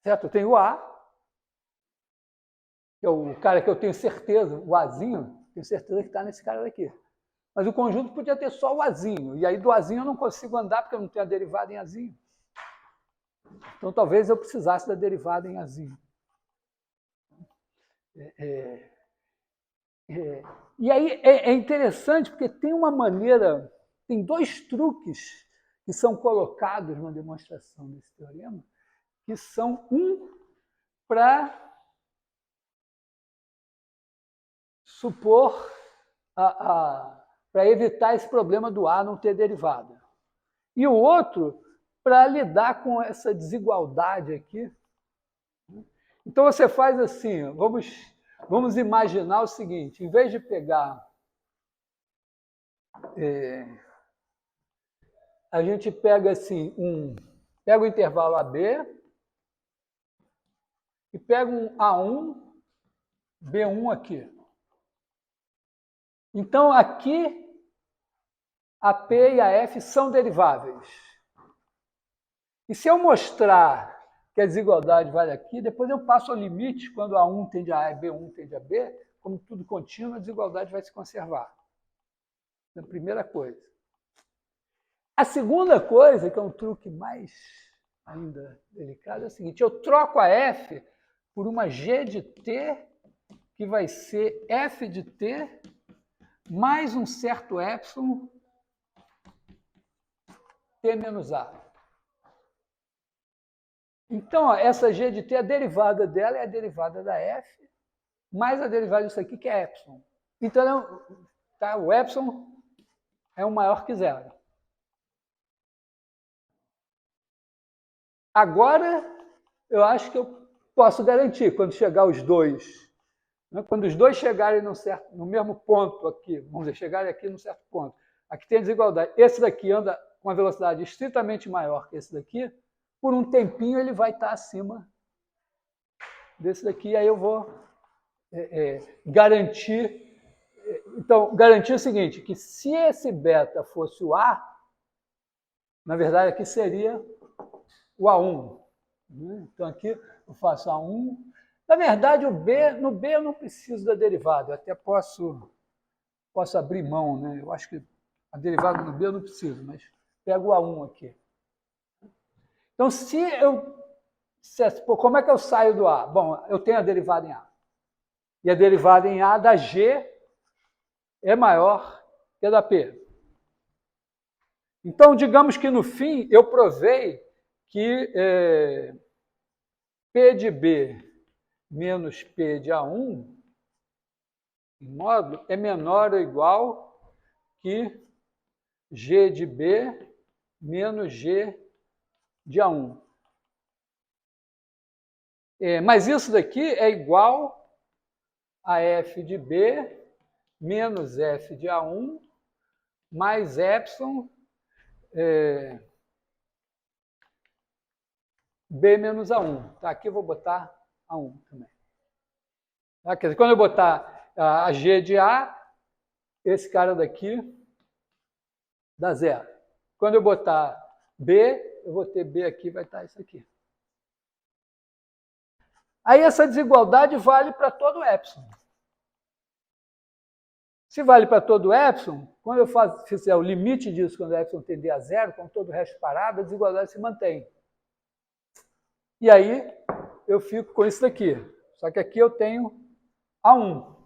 Certo? Eu tenho o A, que é o cara que eu tenho certeza, o Azinho, tenho certeza que está nesse cara daqui. Mas o conjunto podia ter só o Azinho, e aí do Azinho eu não consigo andar porque eu não tenho a derivada em Azinho. Então, talvez eu precisasse da derivada em Azinho. E aí é interessante porque tem uma maneira, tem dois truques que são colocados na demonstração desse teorema, que são para supor, para evitar esse problema do A não ter derivada. E o outro para lidar com essa desigualdade aqui. Então você faz assim, vamos imaginar o seguinte, em vez de pegar a gente pega assim, pega o intervalo AB e pega um A1, B1 aqui. Então, aqui, a P e a F são deriváveis. E se eu mostrar que a desigualdade vale aqui, depois eu passo ao limite, quando A1 tende a A e B1 tende a B, como tudo contínuo, a desigualdade vai se conservar. É a primeira coisa. A segunda coisa, que é um truque mais ainda delicado, é o seguinte, eu troco a F por uma G de T, que vai ser F de T, mais um certo epsilon, T menos A. Então, ó, essa G de T, a derivada dela é a derivada da F, mais a derivada disso aqui, que é epsilon. Então, tá, o epsilon é um maior que zero. Agora, eu acho que eu posso garantir, quando chegar os dois, né, quando os dois chegarem no mesmo ponto aqui, vamos dizer, chegarem aqui num certo ponto, aqui tem a desigualdade, esse daqui anda com uma velocidade estritamente maior que esse daqui, por um tempinho ele vai estar acima desse daqui, aí eu vou garantir. Então, garantir o seguinte, que se esse beta fosse o A, na verdade aqui seria o A1. Então aqui eu faço A1. Na verdade, no B eu não preciso da derivada, eu até posso abrir mão, né? Eu acho que a derivada do B eu não preciso, mas pego o A1 aqui. Então, se eu dissesse, pô, como é que eu saio do A? Bom, eu tenho a derivada em A. E a derivada em A da G é maior que a da P. Então, digamos que no fim eu provei que P de B menos P de A1 em módulo é menor ou igual que G de B menos G de A1. Mas isso daqui é igual a F de B menos F de A1 mais epsilon B menos A1. Tá, aqui eu vou botar A1 também. Tá? Quer dizer, quando eu botar a G de A, esse cara daqui dá zero. Quando eu botar B, eu vou ter B aqui, vai estar isso aqui. Aí essa desigualdade vale para todo epsilon. Se vale para todo epsilon, quando eu fizer o limite disso, quando o epsilon tender a zero, com todo o resto parado, a desigualdade se mantém. E aí eu fico com isso daqui. Só que aqui eu tenho A1.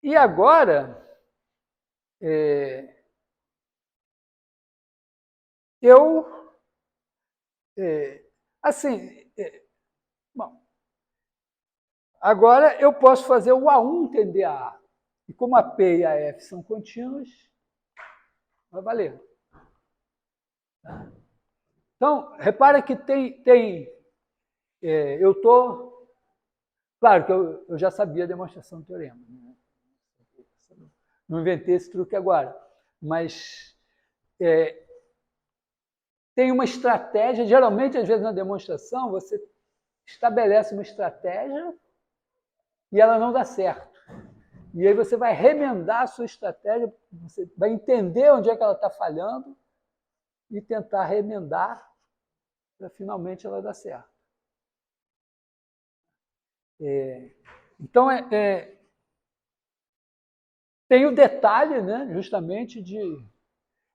E agora, bom, agora eu posso fazer o A1 tender a A. E como a P e a F são contínuas, vai valer. Então, repara que eu estou... Claro que eu já sabia a demonstração do teorema. Né? Não inventei esse truque agora. Mas tem uma estratégia, geralmente, às vezes, na demonstração, você estabelece uma estratégia e ela não dá certo. E aí você vai remendar a sua estratégia, você vai entender onde é que ela está falhando e tentar remendar para finalmente ela dar certo. Então, tem o detalhe, né, justamente, de...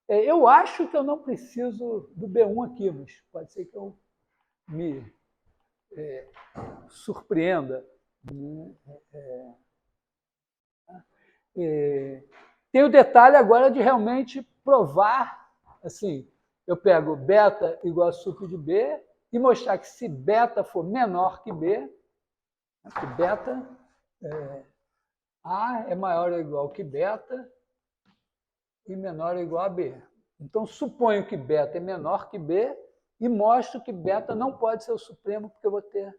eu acho que eu não preciso do B1 aqui, mas pode ser que eu me surpreenda. Tem o detalhe agora de realmente provar, assim, eu pego beta igual a suco de B e mostrar que se beta for menor que B, que beta A é maior ou igual que beta e menor ou igual a B. Então, suponho que beta é menor que B e mostro que beta não pode ser o supremo porque eu vou ter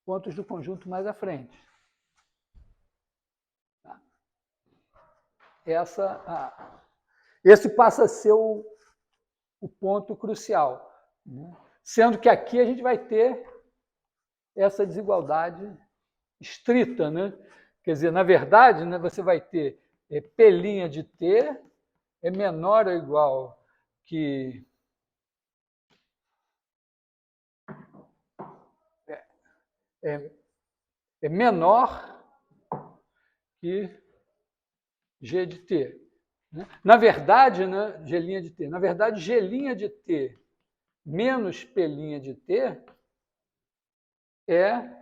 pontos do conjunto mais à frente. Esse passa a ser o ponto crucial. Né? Sendo que aqui a gente vai ter essa desigualdade estrita. Né? Quer dizer, na verdade, né, você vai ter P' de T é menor ou igual que... é menor que G de T. Né? Na verdade, né, G' de T, na verdade, G' de T menos P' de T é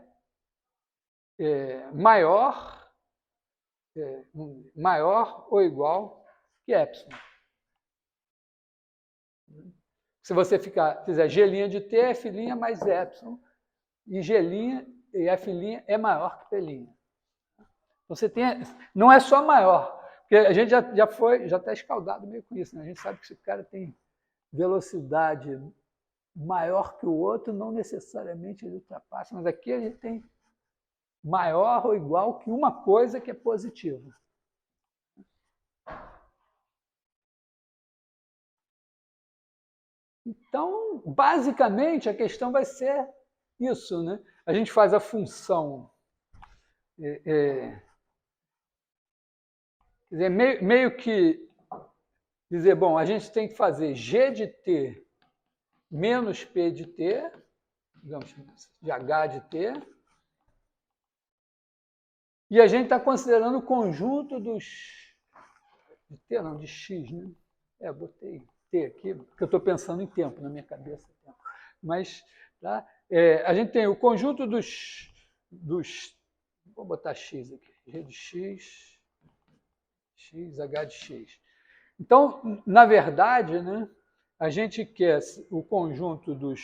maior ou igual que epsilon. Se você fizer G' de T, F' mais epsilon, e G' e F' é maior que P'. Você tem, não é só maior, porque a gente já está escaldado meio com isso. Né? A gente sabe que se o cara tem velocidade maior que o outro, não necessariamente ele ultrapassa, mas aqui a gente tem maior ou igual que uma coisa que é positiva. Então, basicamente, a questão vai ser isso. Né? A gente faz a função... quer dizer, meio que dizer, bom, a gente tem que fazer G de T menos P de T, digamos, de H de T, e a gente está considerando o conjunto dos... de T não, de X, né? Botei T aqui, porque eu estou pensando em tempo, na minha cabeça. Mas tá? A gente tem o conjunto dos... Vou botar X aqui. G de X, X, H de X. Então, na verdade, né, a gente quer o conjunto dos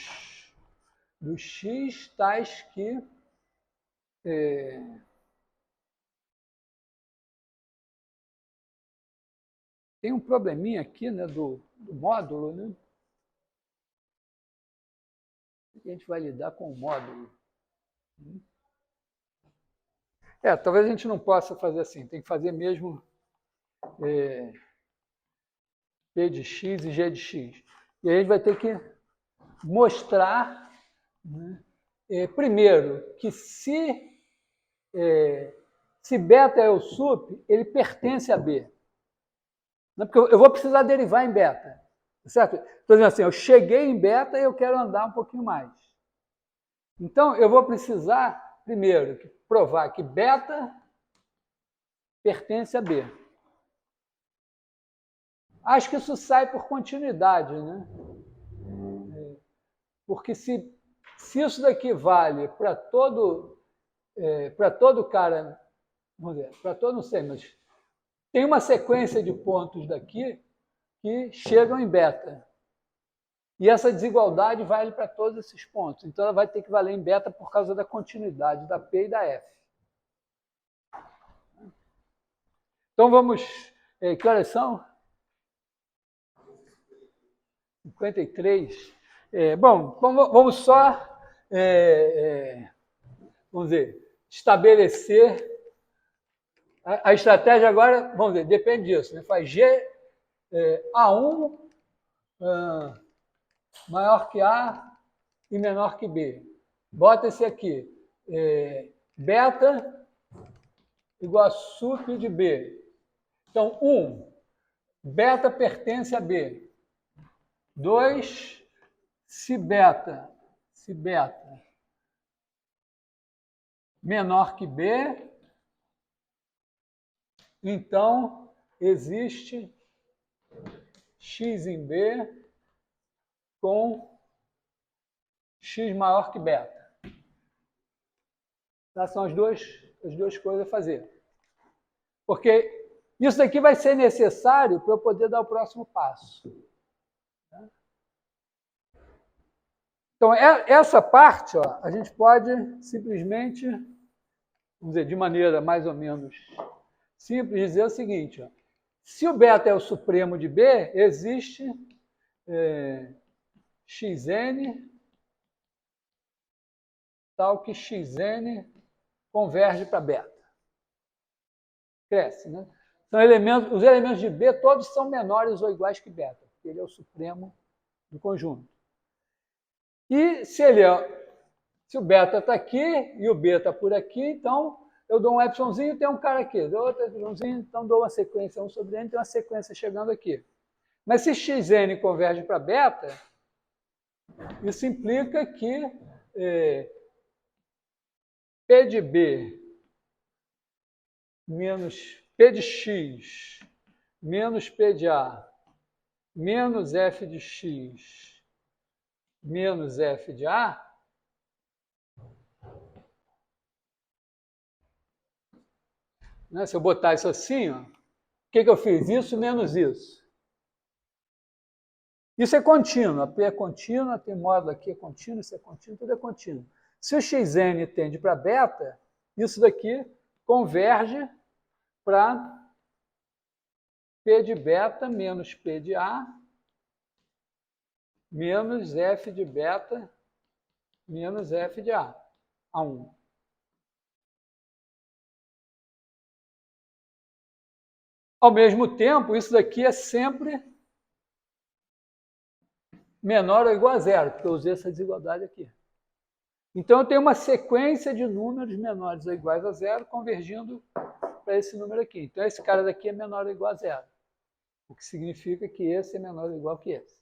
X tais que... Tem um probleminha aqui, né, do módulo, né? A gente vai lidar com o módulo. Talvez a gente não possa fazer assim, tem que fazer mesmo P de X e G de X. E aí a gente vai ter que mostrar, né, primeiro, que se beta é o sup, ele pertence a B. Não, porque eu vou precisar derivar em beta. Certo? Estou dizendo assim, eu cheguei em beta e eu quero andar um pouquinho mais. Então, eu vou precisar, primeiro, provar que beta pertence a B. Acho que isso sai por continuidade, né? Porque se isso daqui vale para todo cara, vamos dizer, para todo, não sei, mas tem uma sequência de pontos daqui que chegam em beta. E essa desigualdade vale para todos esses pontos. Então, ela vai ter que valer em beta por causa da continuidade da P e da F. Então, vamos... que horas são? 53. Bom, vamos só, vamos dizer, estabelecer... A estratégia agora, vamos dizer, depende disso. Né? Faz G, A1 maior que A e menor que B. Bota esse aqui. Beta igual a sup de B. Então, 1, beta pertence a B. 2, se beta menor que B, então existe X em B com X maior que beta. Tá? São as duas coisas a fazer. Porque isso daqui vai ser necessário para eu poder dar o próximo passo. Então, essa parte, ó, a gente pode simplesmente, vamos dizer, de maneira mais ou menos simples, dizer o seguinte, ó, se o beta é o supremo de B, existe xn tal que xn converge para beta. Cresce, né? Então, os elementos de B todos são menores ou iguais que beta, porque ele é o supremo do conjunto. E se o beta está aqui e o B está por aqui, então eu dou um epsilonzinho e tem um cara aqui. Dou outro epsilonzinho, então dou uma sequência 1 sobre n, tem uma sequência chegando aqui. Mas se xn converge para beta, isso implica que P de B menos P de X menos P de A menos F de X menos F de A né? Se eu botar isso assim, ó, o que eu fiz? Isso menos isso. Isso é contínuo. A P é contínua, tem módulo aqui é contínuo, isso é contínuo, tudo é contínuo. Se o xn tende para beta, isso daqui converge para P de beta menos P de A menos F de beta menos F de A, A1. Ao mesmo tempo, isso daqui é sempre menor ou igual a zero, porque eu usei essa desigualdade aqui. Então, eu tenho uma sequência de números menores ou iguais a zero convergindo para esse número aqui. Então, esse cara daqui é menor ou igual a zero, o que significa que esse é menor ou igual que esse.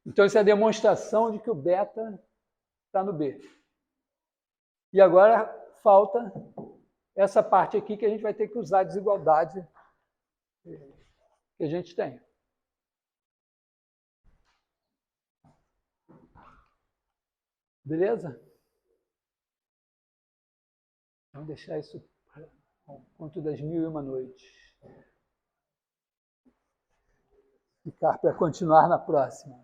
Então, isso é a demonstração de que o beta está no B. E agora falta essa parte aqui que a gente vai ter que usar a desigualdade, que que a gente tem. Beleza? Vamos deixar isso ao conto das 1001 noites. Ficar para continuar na próxima.